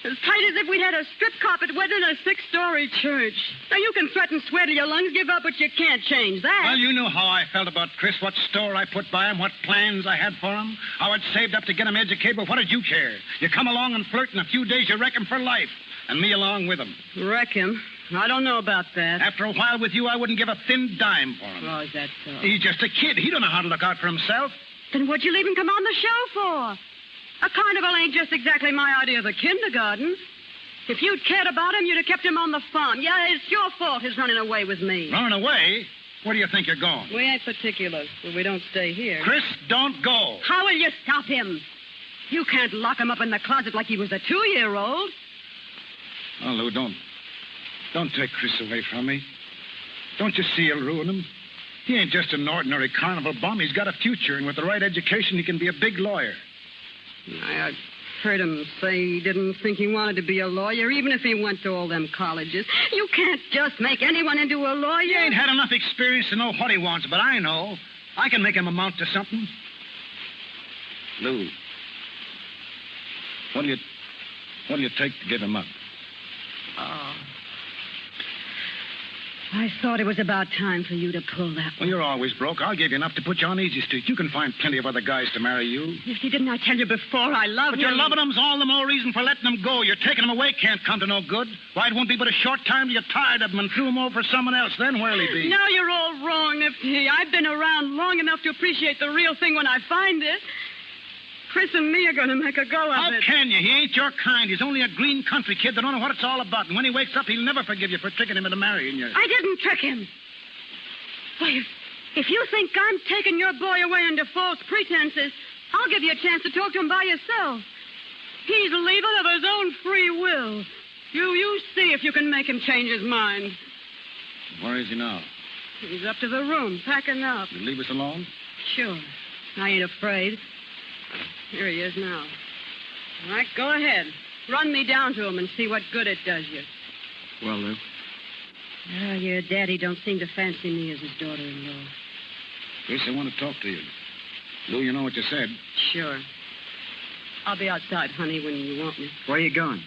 if we'd had a strip carpet wedding in a 6-story church. Now, you can threaten, swear till your lungs give up, but you can't change that. Well, you know how I felt about Chris, what store I put by him, what plans I had for him, how I'd saved up to get him educated, but what did you care? You come along and flirt, in a few days you wreck him for life, and me along with him. Wreck him? I don't know about that. After a while with you, I wouldn't give a thin dime for him. Oh, is that so? He's just a kid. He don't know how to look out for himself. Then what'd you leave him come on the show for? A carnival ain't just exactly my idea of a kindergarten. If you'd cared about him, you'd have kept him on the farm. Yeah, it's your fault his running away with me. Running away? Where do you think you're going? We ain't particular, but we don't stay here. Chris, don't go. How will you stop him? You can't lock him up in the closet like he was a 2-year-old. Oh, Lou, don't take Chris away from me. Don't you see you'll ruin him? He ain't just an ordinary carnival bum. He's got a future, and with the right education, he can be a big lawyer. I heard him say he didn't think he wanted to be a lawyer, even if he went to all them colleges. You can't just make anyone into a lawyer. He ain't had enough experience to know what he wants, but I know. I can make him amount to something. Lou, what do you take to give him up? Oh. I thought it was about time for you to pull that one. Well, you're always broke. I'll give you enough to put you on easy street. You can find plenty of other guys to marry you. Nifty, didn't I tell you before I loved But him? your loving him's all the more reason for letting him go. You're taking him away can't come to no good. Why, it won't be but a short time till you're tired of him and threw him over for someone else. Then where'll he be? No, you're all wrong, Nifty. I've been around long enough to appreciate the real thing when I find it. Chris and me are going to make a go of How it. can you? He ain't your kind. He's only a green country kid that don't know what it's all about. And when he wakes up, he'll never forgive you for tricking him into marrying you. I didn't trick him. Wait, if you think I'm taking your boy away under false pretenses, I'll give you a chance to talk to him by yourself. He's leaving of his own free will. You see if you can make him change his mind. Where is he now? He's up to the room, packing up. You leave us alone? Sure. I ain't afraid. Here he is now. All right, go ahead. Run me down to him and see what good it does you. Well, Lou? Your daddy don't seem to fancy me as his daughter-in-law. Chris, I want to talk to you. Lou, you know what you said. Sure. I'll be outside, honey, when you want me. Where are you going?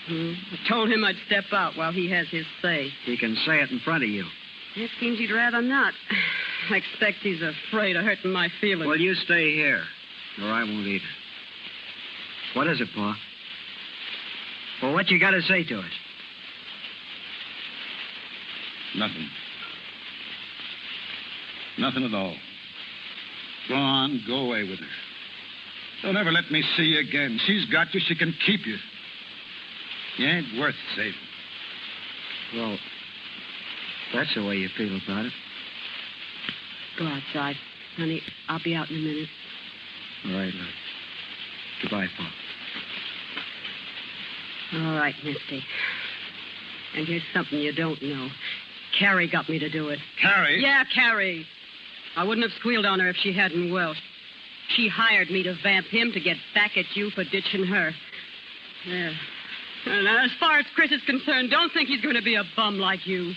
I told him I'd step out while he has his say. He can say it in front of you. It seems he'd rather not. I expect he's afraid of hurting my feelings. Well, you stay here, or I won't either. What is it, Pa? Well, what you got to say to us? Nothing. Nothing at all. Go on, go away with her. Don't ever let me see you again. She's got you, she can keep you. You ain't worth saving. Well, that's the way you feel about it. Go outside, honey. I'll be out in a minute. All right, Lou. Goodbye, Pa. All right, Misty. And here's something you don't know. Carrie got me to do it. Carrie? Yeah, Carrie. I wouldn't have squealed on her if she hadn't welched. She hired me to vamp him to get back at you for ditching her. Yeah. And as far as Chris is concerned, don't think he's going to be a bum like you.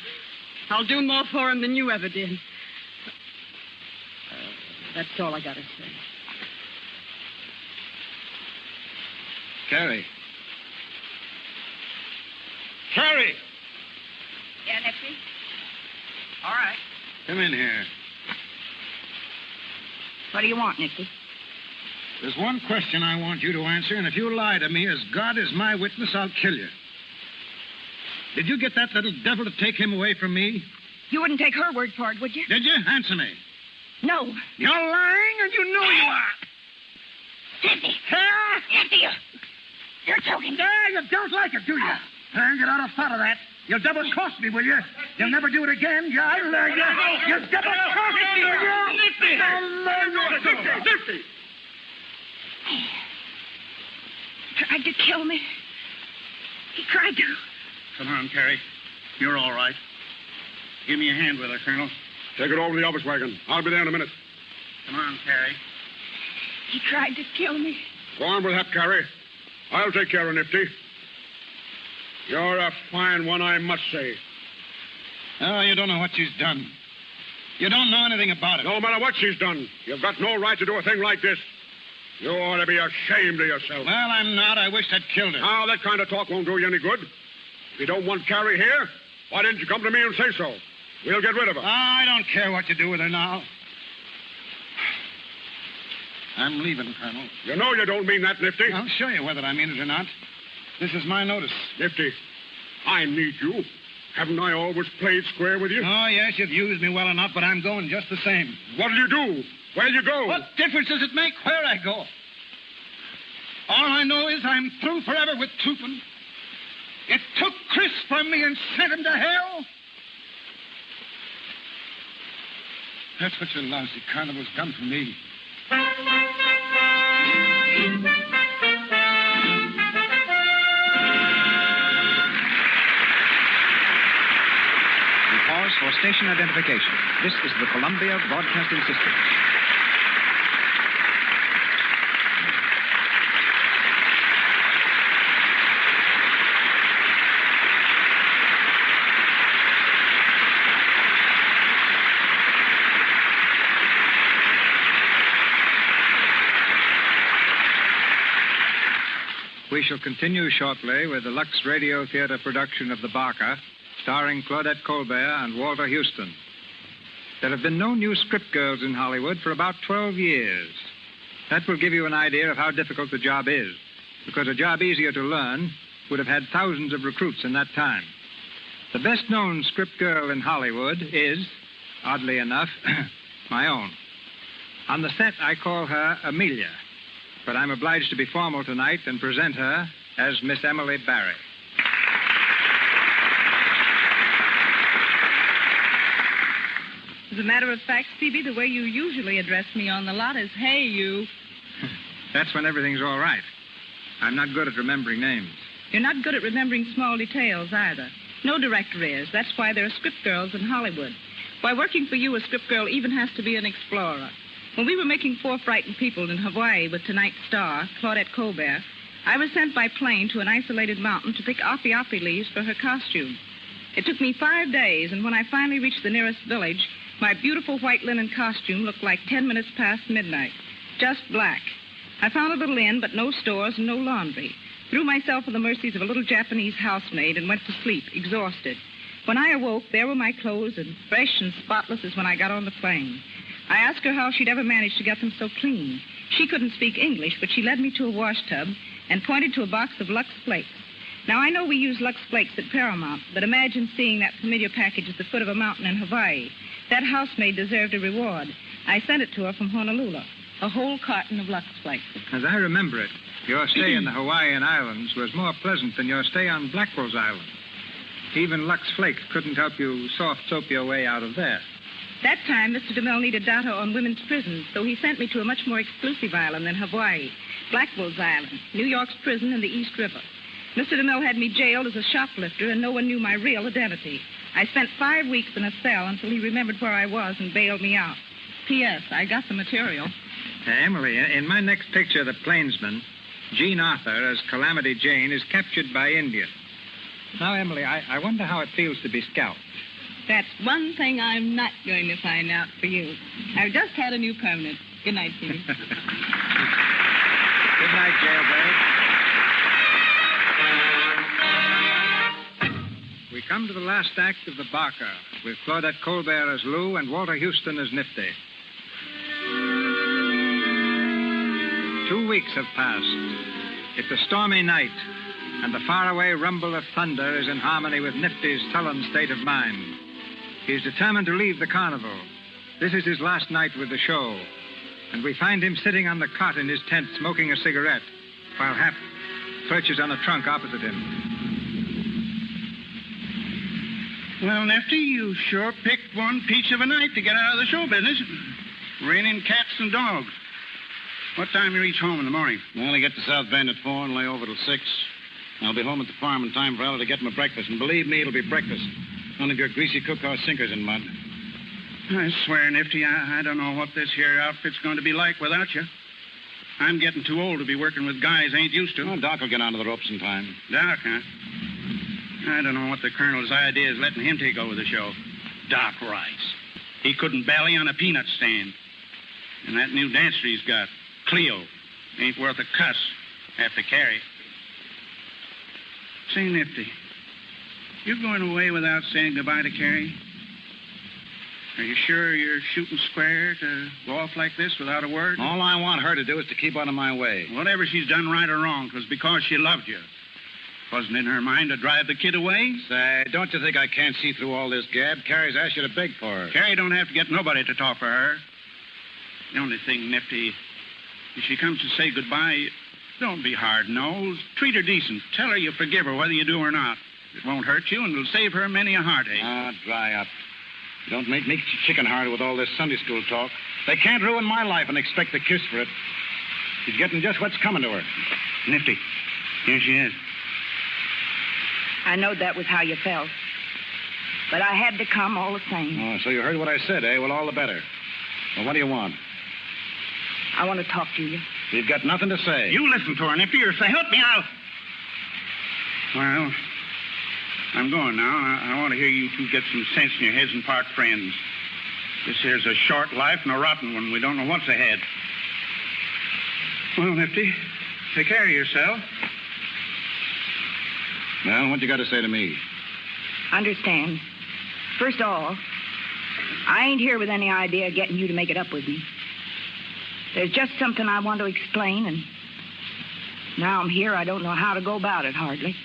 I'll do more for him than you ever did. That's all I got to say. Carrie. Carrie! Yeah, Nifty? All right. Come in here. What do you want, Nifty? There's one question I want you to answer, and if you lie to me, as God is my witness, I'll kill you. Did you get that little devil to take him away from me? You wouldn't take her word for it, would you? Did you? Answer me. No. You're lying, and you know you are. Nifty. Huh? Nifty, you're joking. You don't like it, do you? Get out of thought of that. You'll double-cross me, will you? You'll never do it again. You You'll double-cross me, will you? Nifty! He tried to kill me. He tried to. Come on, Carrie. You're all right. Give me a hand with her, Colonel. Take it over to the office wagon. I'll be there in a minute. Come on, Carrie. He tried to kill me. Go on with that, Carrie. I'll take care of Nifty. You're a fine one, I must say. Oh, you don't know what she's done. You don't know anything about it. No matter what she's done, you've got no right to do a thing like this. You ought to be ashamed of yourself. Well, I'm not. I wish I'd killed her. Now, that kind of talk won't do you any good. If you don't want Carrie here, why didn't you come to me and say so? We'll get rid of her. I don't care what you do with her now. I'm leaving, Colonel. You know you don't mean that, Nifty. I'll show you whether I mean it or not. This is my notice. Nifty, I need you. Haven't I always played square with you? Oh, yes, you've used me well enough, but I'm going just the same. What'll you do? Where'll you go? What difference does it make where I go? All I know is I'm through forever with Tupin. It took Chris from me and sent him to hell. That's what your lousy carnival's done for me. We pause for station identification. This is the Columbia Broadcasting System. We shall continue shortly with the Lux Radio Theatre production of The Barker, starring Claudette Colbert and Walter Huston. There have been no new script girls in Hollywood for about 12 years. That will give you an idea of how difficult the job is, because a job easier to learn would have had thousands of recruits in that time. The best-known script girl in Hollywood is, oddly enough, my own. On the set, I call her Amelia. But I'm obliged to be formal tonight and present her as Miss Emily Barry. As a matter of fact, Phoebe, the way you usually address me on the lot is, hey, you. That's when everything's all right. I'm not good at remembering names. You're not good at remembering small details either. No director is. That's why there are script girls in Hollywood. Why working for you, a script girl even has to be an explorer. When we were making Four Frightened People in Hawaii with tonight's star, Claudette Colbert, I was sent by plane to an isolated mountain to pick api-api leaves for her costume. It took me 5 days, and when I finally reached the nearest village, my beautiful white linen costume looked like 10 minutes past midnight. Just black. I found a little inn, but no stores and no laundry. Threw myself at the mercies of a little Japanese housemaid and went to sleep, exhausted. When I awoke, there were my clothes, and fresh and spotless as when I got on the plane. I asked her how she'd ever managed to get them so clean. She couldn't speak English, but she led me to a wash tub and pointed to a box of Lux Flakes. Now, I know we use Lux Flakes at Paramount, but imagine seeing that familiar package at the foot of a mountain in Hawaii. That housemaid deserved a reward. I sent it to her from Honolulu. A whole carton of Lux Flakes. As I remember it, your stay in the Hawaiian Islands was more pleasant than your stay on Blackwell's Island. Even Lux Flakes couldn't help you soft soap your way out of there. That time, Mr. DeMille needed data on women's prisons, so he sent me to a much more exclusive island than Hawaii, Blackwell's Island, New York's prison in the East River. Mr. DeMille had me jailed as a shoplifter, and no one knew my real identity. I spent 5 weeks in a cell until he remembered where I was and bailed me out. P.S. I got the material. Emily, in my next picture, The Plainsman, Jean Arthur, as Calamity Jane, is captured by Indians. Now, Emily, I wonder how it feels to be scalped. That's one thing I'm not going to find out for you. I've just had a new permanent. Good night, Phoebe. Good night, jailbird. we come to the last act of The Barker, with Claudette Colbert as Lou and Walter Huston as Nifty. 2 weeks have passed. It's a stormy night, and the faraway rumble of thunder is in harmony with Nifty's sullen state of mind. He's determined to leave the carnival. This is his last night with the show, and we find him sitting on the cot in his tent smoking a cigarette, while Hap perches on a trunk opposite him. Well, Nifty, you sure picked one peach of a night to get out of the show business. Raining cats and dogs. What time you reach home in the morning? Well, I get to South Bend at 4 and lay over till 6. I'll be home at the farm in time for Ella to get my breakfast. And believe me, it'll be breakfast. None of your greasy cookhouse sinkers in mud. I swear, Nifty, I don't know what this here outfit's going to be like without you. I'm getting too old to be working with guys I ain't used to. Well, Doc will get onto the ropes in time. Doc, huh? I don't know what the Colonel's idea is letting him take over the show. Doc Rice. He couldn't bally on a peanut stand. And that new dancer he's got, Cleo, ain't worth a cuss after Carrie. Say, Nifty, you going away without saying goodbye to Carrie? Are you sure you're shooting square to go off like this without a word? All I want her to do is to keep out of my way. Whatever she's done right or wrong, 'twas because she loved you. Wasn't in her mind to drive the kid away? Say, don't you think I can't see through all this gab? Carrie's asked you to beg for her. Carrie don't have to get nobody to talk for her. The only thing, Nifty, if she comes to say goodbye, don't be hard-nosed. Treat her decent. Tell her you forgive her whether you do or not. It won't hurt you, and it'll save her many a heartache. Ah, dry up. Don't make me chicken-hearted with all this Sunday school talk. They can't ruin my life and expect a kiss for it. She's getting just what's coming to her. Nifty, here she is. I know that was how you felt. But I had to come all the same. Oh, so you heard what I said, eh? Well, all the better. Well, what do you want? I want to talk to you. You've got nothing to say. You listen to her, Nifty, or say, help me out. Well, I'm going now. I want to hear you two get some sense in your heads and part friends. This here's a short life and a rotten one. We don't know what's ahead. Well, Nifty, take care of yourself. Well, what you got to say to me? Understand. First of all, I ain't here with any idea of getting you to make it up with me. There's just something I want to explain, and now I'm here, I don't know how to go about it, hardly.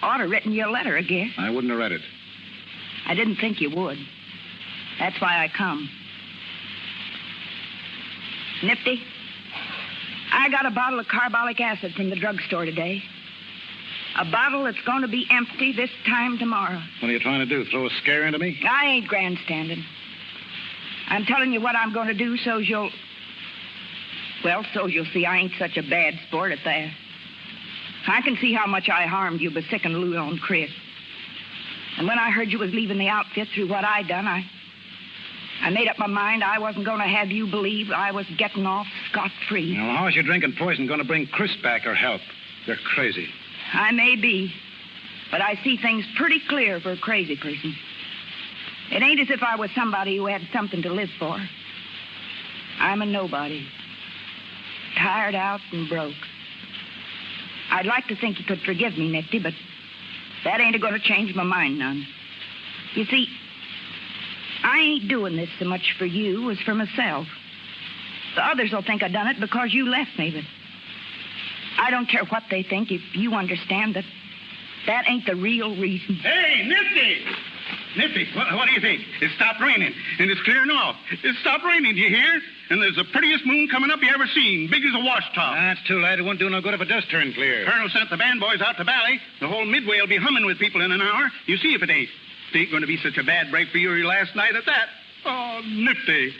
Ought to have written you a letter again. I wouldn't have read it. I didn't think you would. That's why I come. Nifty, I got a bottle of carbolic acid from the drugstore today. A bottle that's going to be empty this time tomorrow. What are you trying to do, throw a scare into me? I ain't grandstanding. I'm telling you what I'm going to do so's you'll see I ain't such a bad sport at that. I can see how much I harmed you by sicking Lou on Chris. And when I heard you was leaving the outfit through what I done, I made up my mind I wasn't going to have you believe I was getting off scot-free. Well, how's your drinking poison going to bring Chris back or help? You're crazy. I may be, but I see things pretty clear for a crazy person. It ain't as if I was somebody who had something to live for. I'm a nobody. Tired out and broke. I'd like to think you could forgive me, Nifty, but that ain't going to change my mind none. You see, I ain't doing this so much for you as for myself. The others will think I done it because you left me, but I don't care what they think if you understand that that ain't the real reason. Hey, Nifty! Nifty, what do you think? It stopped raining, and it's clearing off. It stopped raining, do you hear? And there's the prettiest moon coming up you ever seen, big as a washtub. That's too late. It won't do no good if it does turn clear. Colonel sent the band boys out to Bally. The whole Midway will be humming with people in an hour. You see if it ain't. It ain't going to be such a bad break for your last night at that. Oh, Nifty.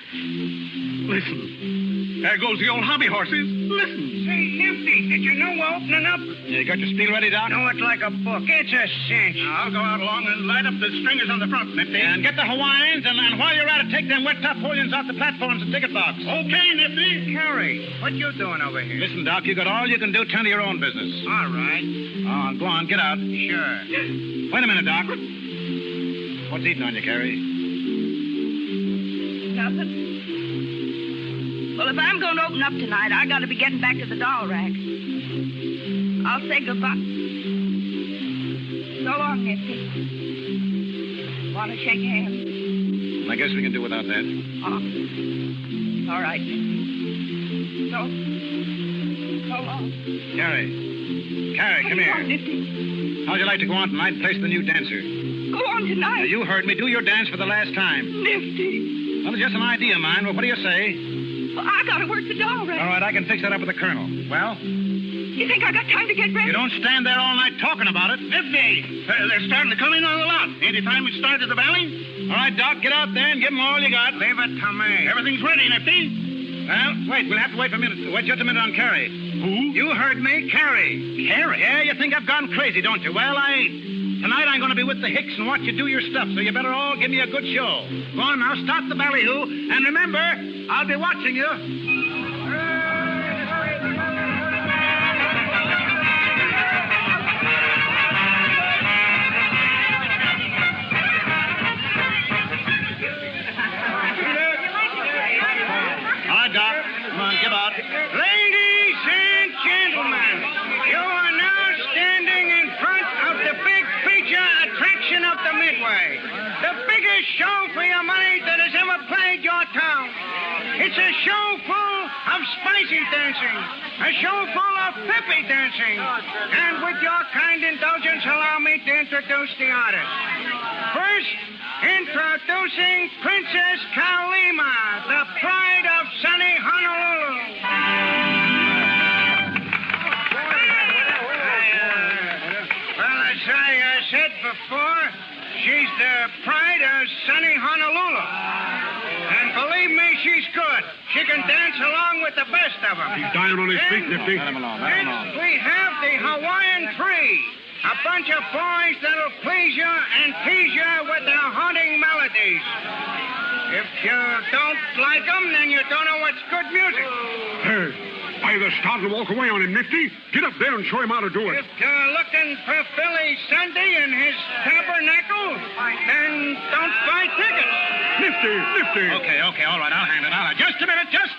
Listen. There goes the old hobby horses. Listen. Say, Nifty, did you know we're opening up? You got your spiel ready, Doc? Know it like a book. It's a cinch. Now, I'll go out along and light up the stringers on the front, Nifty. And get the Hawaiians, and while you're at it, take them wet top Hawaiians off the platforms and ticket box. Okay, Nifty. Carrie, what you doing over here? Listen, Doc, you got all you can do. Tend to your own business. All right. Oh, go on, get out. Sure. Wait a minute, Doc. What's eating on you, Carrie? Nothing. Well, if I'm going to open up tonight, I got to be getting back to the doll rack. I'll say goodbye. So long, Nifty. Want to shake hands? I guess we can do without that. Oh. All right. So long. Carrie, come here. Nifty. How'd you like to go on tonight and place the new dancer? Go on tonight. Now, you heard me. Do your dance for the last time. Nifty. Well, it's just an idea of mine. Well, what do you say? Well, I got to work the doll ready. All right, I can fix that up with the colonel. Well? You think I got time to get ready? You don't stand there all night talking about it. Nifty, they're starting to come in on the lot. Ain't it time we started the ballet? All right, Doc, get out there and give them all you got. Leave it to me. Everything's ready, Nifty. Well, wait. We'll have to wait for a minute. Wait just a minute on Carrie. Who? You heard me, Carrie. Carrie? Yeah, you think I've gone crazy, don't you? Well, I ain't. Tonight I'm going to be with the Hicks and watch you do your stuff, so you better all give me a good show. Go on now, start the ballyhoo, and remember, I'll be watching you. All right, Doc. Come on, give out. Ladies and gentlemen, you are now standing in front of the big feature attraction of the Midway. The biggest show for your money that has ever played your town. It's a show full of spicy dancing, a show full of peppy dancing. And with your kind indulgence, allow me to introduce the artist. First, introducing Princess Kalima, the pride of sunny Honolulu. Well, as I said before, she's the pride of sunny Honolulu. And believe me, she's good. She can dance along with the best of them. He's dying on his feet, Nifty. Let him alone. Next, we have the Hawaiian Three. A bunch of boys that'll please you and tease you with their haunting melodies. If you don't like them, then you don't know what's good music. Hey, either start and walk away on him, Nifty. Get up there and show him how to do it. If you're looking for Billy Sunday and his tabernacle, then don't buy tickets. Nifty. Okay, all right, I'll hand it. Just a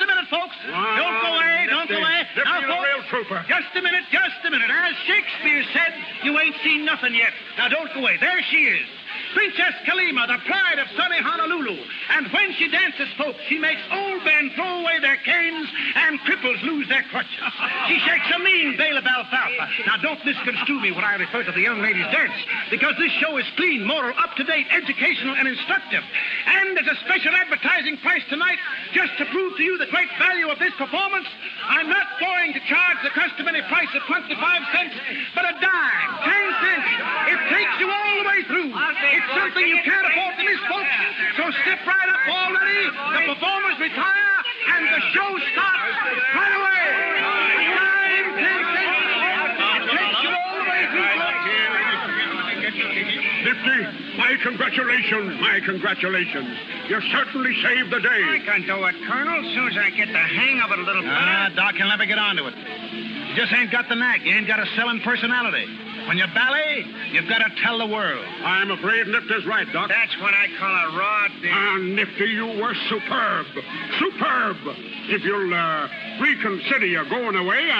minute, folks. Don't go away. Nifty, Now, the folks, real trooper. Just a minute. As Shakespeare said, you ain't seen nothing yet. Now, don't go away. There she is. Princess Kalima, the pride of sunny Honolulu. And when she dances, folks, she makes old men throw away their canes and cripples lose their crutches. She shakes a mean bale of alfalfa. Now, don't misconstrue me when I refer to the young lady's dance, because this show is clean, moral, up-to-date, educational, and instructive. And as a special advertising price tonight, just to prove to you the great value of this performance, I'm not going to charge the customary price of 25 cents, but a dime, 10 cents. It takes you all the way through. It's something you can't afford to miss, folks. So step right up already. The performers retire, and the show starts right away. Dime, 10 cents. It takes you all the way through, folks. Nifty, my congratulations. You certainly saved the day. I can do it, Colonel, as soon as I get the hang of it a little better. Doc can never get onto it. You just ain't got the knack. You ain't got a selling personality. When you ballet, you've got to tell the world. I'm afraid Nifty's right, Doc. That's what I call a raw deal. Nifty, you were superb. If you'll reconsider your going away,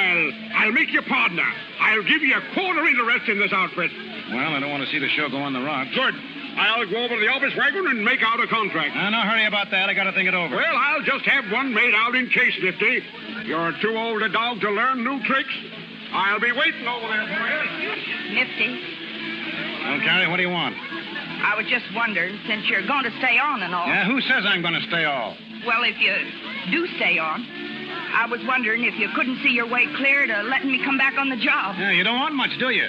I'll make you partner. I'll give you a quarter interest in this outfit. Well, I don't want to see the show go on the rocks. Good. I'll go over to the office wagon and make out a contract. No hurry about that. I got to think it over. Well, I'll just have one made out in case, Nifty. You're too old a dog to learn new tricks. I'll be waiting over there for you. Nifty. Well, Carrie, what do you want? I was just wondering, since you're going to stay on and all. Yeah, who says I'm going to stay all? Well, if you do stay on, I was wondering if you couldn't see your way clear to letting me come back on the job. Yeah, you don't want much, do you?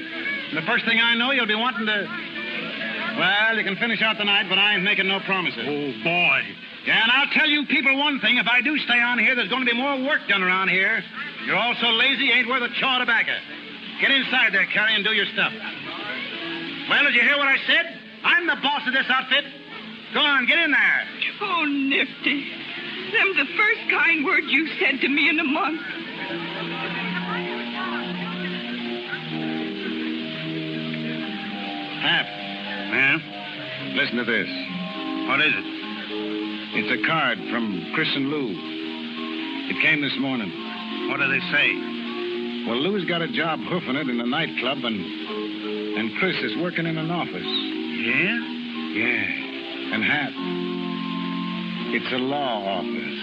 The first thing I know, you'll be wanting to... Well, you can finish out the night, but I ain't making no promises. Oh, boy. Yeah, and I'll tell you people one thing. If I do stay on here, there's going to be more work done around here. You're all so lazy, you ain't worth a chaw of tobacco. Get inside there, Carrie, and do your stuff. Well, did you hear what I said? I'm the boss of this outfit. Go on, get in there. Oh, Nifty. Them's the first kind words you said to me in a month. Hap. Yeah? Listen to this. What is it? It's a card from Chris and Lou. It came this morning. What do they say? Well, Lou's got a job hoofing it in a nightclub, and And Chris is working in an office. Yeah? Yeah. And Hat. It's a law office.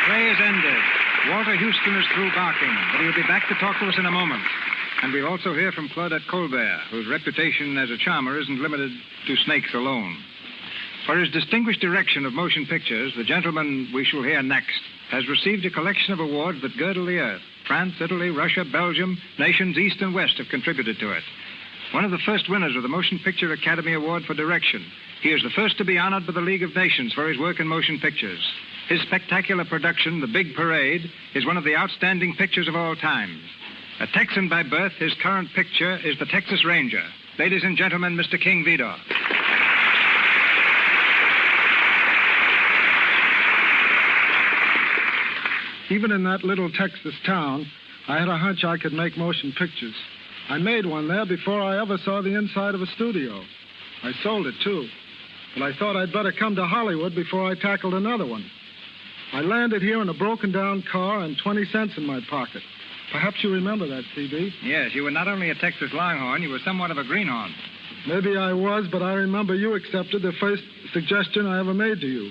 Play is ended. Walter Huston is through barking, but he'll be back to talk to us in a moment. And we'll also hear from Claudette Colbert, whose reputation as a charmer isn't limited to snakes alone. For his distinguished direction of motion pictures, the gentleman we shall hear next has received a collection of awards that girdle the earth. France, Italy, Russia, Belgium, nations east and west have contributed to it. One of the first winners of the Motion Picture Academy Award for Direction. He is the first to be honored by the League of Nations for his work in motion pictures. His spectacular production, The Big Parade, is one of the outstanding pictures of all times. A Texan by birth, his current picture is The Texas Ranger. Ladies and gentlemen, Mr. King Vidor. Even in that little Texas town, I had a hunch I could make motion pictures. I made one there before I ever saw the inside of a studio. I sold it, too. But I thought I'd better come to Hollywood before I tackled another one. I landed here in a broken-down car and 20 cents in my pocket. Perhaps you remember that, C.B. Yes, you were not only a Texas Longhorn, you were somewhat of a greenhorn. Maybe I was, but I remember you accepted the first suggestion I ever made to you.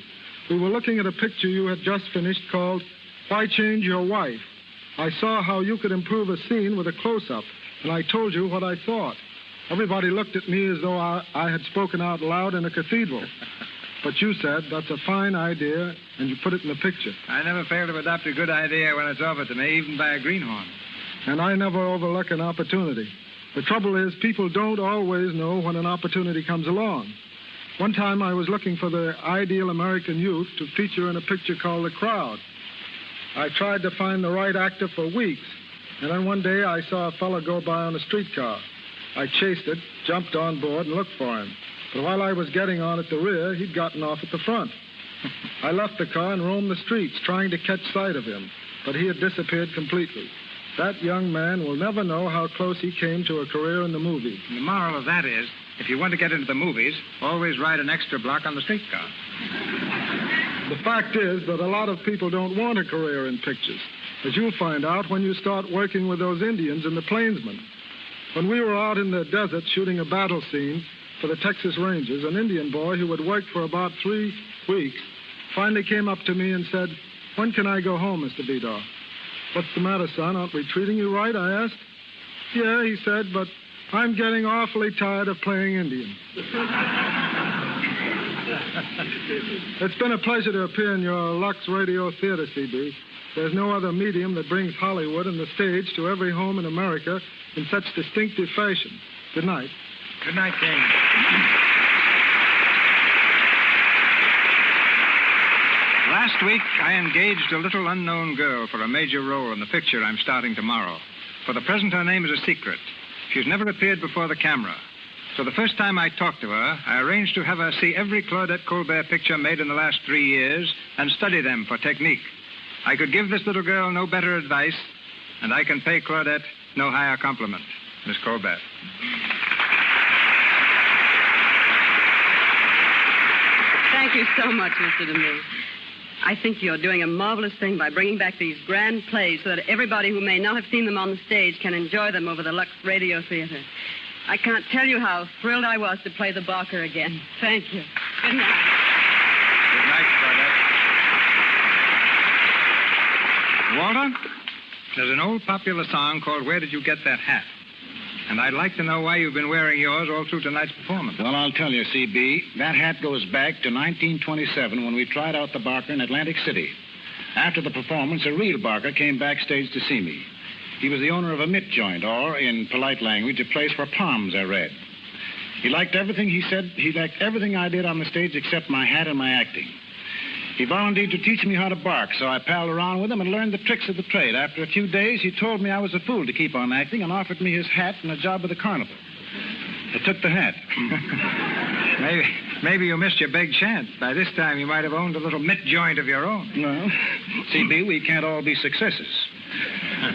We were looking at a picture you had just finished called Why Change Your Wife? I saw how you could improve a scene with a close-up, and I told you what I thought. Everybody looked at me as though I had spoken out loud in a cathedral. But you said, that's a fine idea, and you put it in the picture. I never fail to adopt a good idea when it's offered to me, even by a greenhorn. And I never overlook an opportunity. The trouble is, people don't always know when an opportunity comes along. One time I was looking for the ideal American youth to feature in a picture called The Crowd. I tried to find the right actor for weeks, and then one day I saw a fellow go by on a streetcar. I chased it, jumped on board, and looked for him. But while I was getting on at the rear, he'd gotten off at the front. I left the car and roamed the streets, trying to catch sight of him, but he had disappeared completely. That young man will never know how close he came to a career in the movies. And the moral of that is, if you want to get into the movies, always ride an extra block on the streetcar. The fact is that a lot of people don't want a career in pictures, as you'll find out when you start working with those Indians and the plainsmen. When we were out in the desert shooting a battle scene for the Texas Rangers, an Indian boy who had worked for about 3 weeks finally came up to me and said, "When can I go home, Mr. Vidor?" "What's the matter, son? Aren't we treating you right?" I asked. "Yeah," he said, "but I'm getting awfully tired of playing Indian." It's been a pleasure to appear in your Lux Radio Theatre, C.B. There's no other medium that brings Hollywood and the stage to every home in America in such distinctive fashion. Good night. Good night, King. Last week, I engaged a little unknown girl for a major role in the picture I'm starting tomorrow. For the present, her name is a secret. She's never appeared before the camera. So the first time I talked to her, I arranged to have her see every Claudette Colbert picture made in the last 3 years and study them for technique. I could give this little girl no better advice, and I can pay Claudette no higher compliment. Miss Colbert. Thank you so much, Mr. DeMille. I think you're doing a marvelous thing by bringing back these grand plays so that everybody who may not have seen them on the stage can enjoy them over the Lux Radio Theatre. I can't tell you how thrilled I was to play the Barker again. Thank you. Good night. Good night, Claudette. Walter, there's an old popular song called Where Did You Get That Hat? And I'd like to know why you've been wearing yours all through tonight's performance. Well, I'll tell you, C.B., that hat goes back to 1927 when we tried out the Barker in Atlantic City. After the performance, a real Barker came backstage to see me. He was the owner of a mitt joint, or, in polite language, a place for palms, I read. He liked everything he said. He liked everything I did on the stage except my hat and my acting. He volunteered to teach me how to bark, so I palled around with him and learned the tricks of the trade. After a few days, he told me I was a fool to keep on acting and offered me his hat and a job with the carnival. I took the hat. Maybe you missed your big chance. By this time, you might have owned a little mitt joint of your own. Well, C.B., we can't all be successes.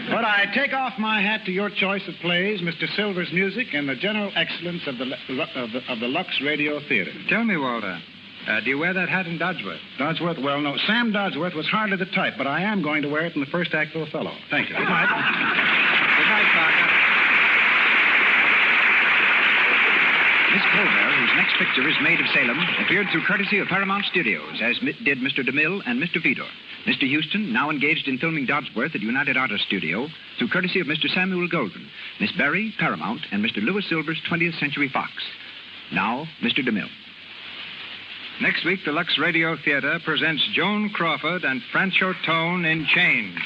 But I take off my hat to your choice of plays, Mr. Silver's music, and the general excellence of the Lux Radio Theatre. Tell me, Walter, Do you wear that hat in Dodsworth? Dodsworth? Well, no. Sam Dodsworth was hardly the type, but I am going to wear it in the first act of Othello. Thank you. Good night. Good night, Parker. Miss Colbert, whose next picture is Maid of Salem, appeared through courtesy of Paramount Studios, as did Mr. DeMille and Mr. Vidor. Mr. Huston, now engaged in filming Dodsworth at United Artists Studio, through courtesy of Mr. Samuel Golden. Miss Berry, Paramount, and Mr. Louis Silver's 20th Century Fox. Now, Mr. DeMille. Next week, the Lux Radio Theatre presents Joan Crawford and Francho Tone in Chains.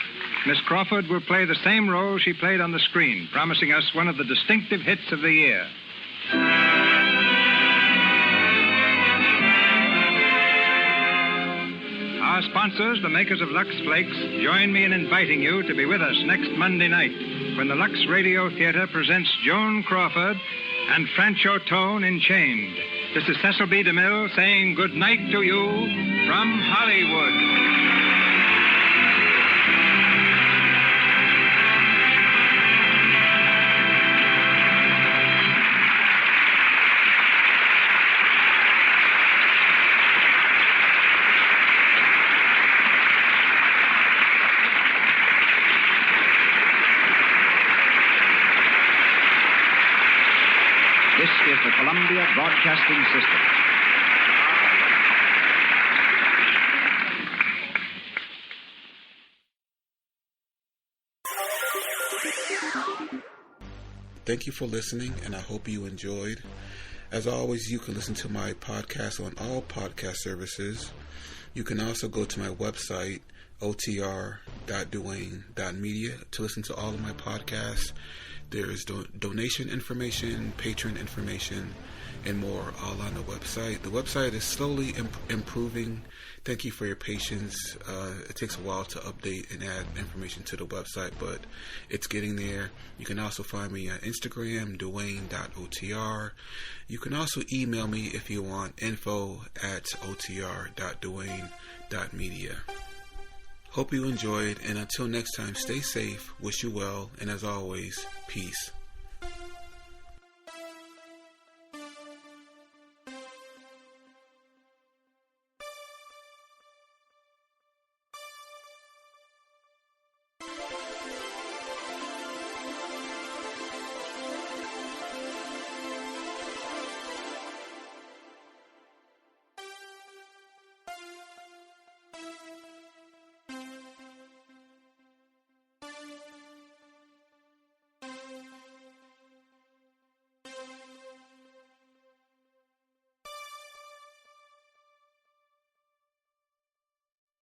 Miss Crawford will play the same role she played on the screen, promising us one of the distinctive hits of the year. Our sponsors, the makers of Lux Flakes, join me in inviting you to be with us next Monday night when the Lux Radio Theatre presents Joan Crawford and Francho Tone in Chains. This is Cecil B. DeMille saying good night to you from Hollywood. This is the Columbia Broadcasting System. Thank you for listening, and I hope you enjoyed. As always, you can listen to my podcast on all podcast services. You can also go to my website, otr.duane.media, to listen to all of my podcasts. There is donation information, patron information, and more all on the website. The website is slowly improving. Thank you for your patience. It takes a while to update and add information to the website, but it's getting there. You can also find me on Instagram, duane.otr. You can also email me if you want, info@otr.duane.media. Hope you enjoyed, and until next time, stay safe, wish you well, and as always, peace.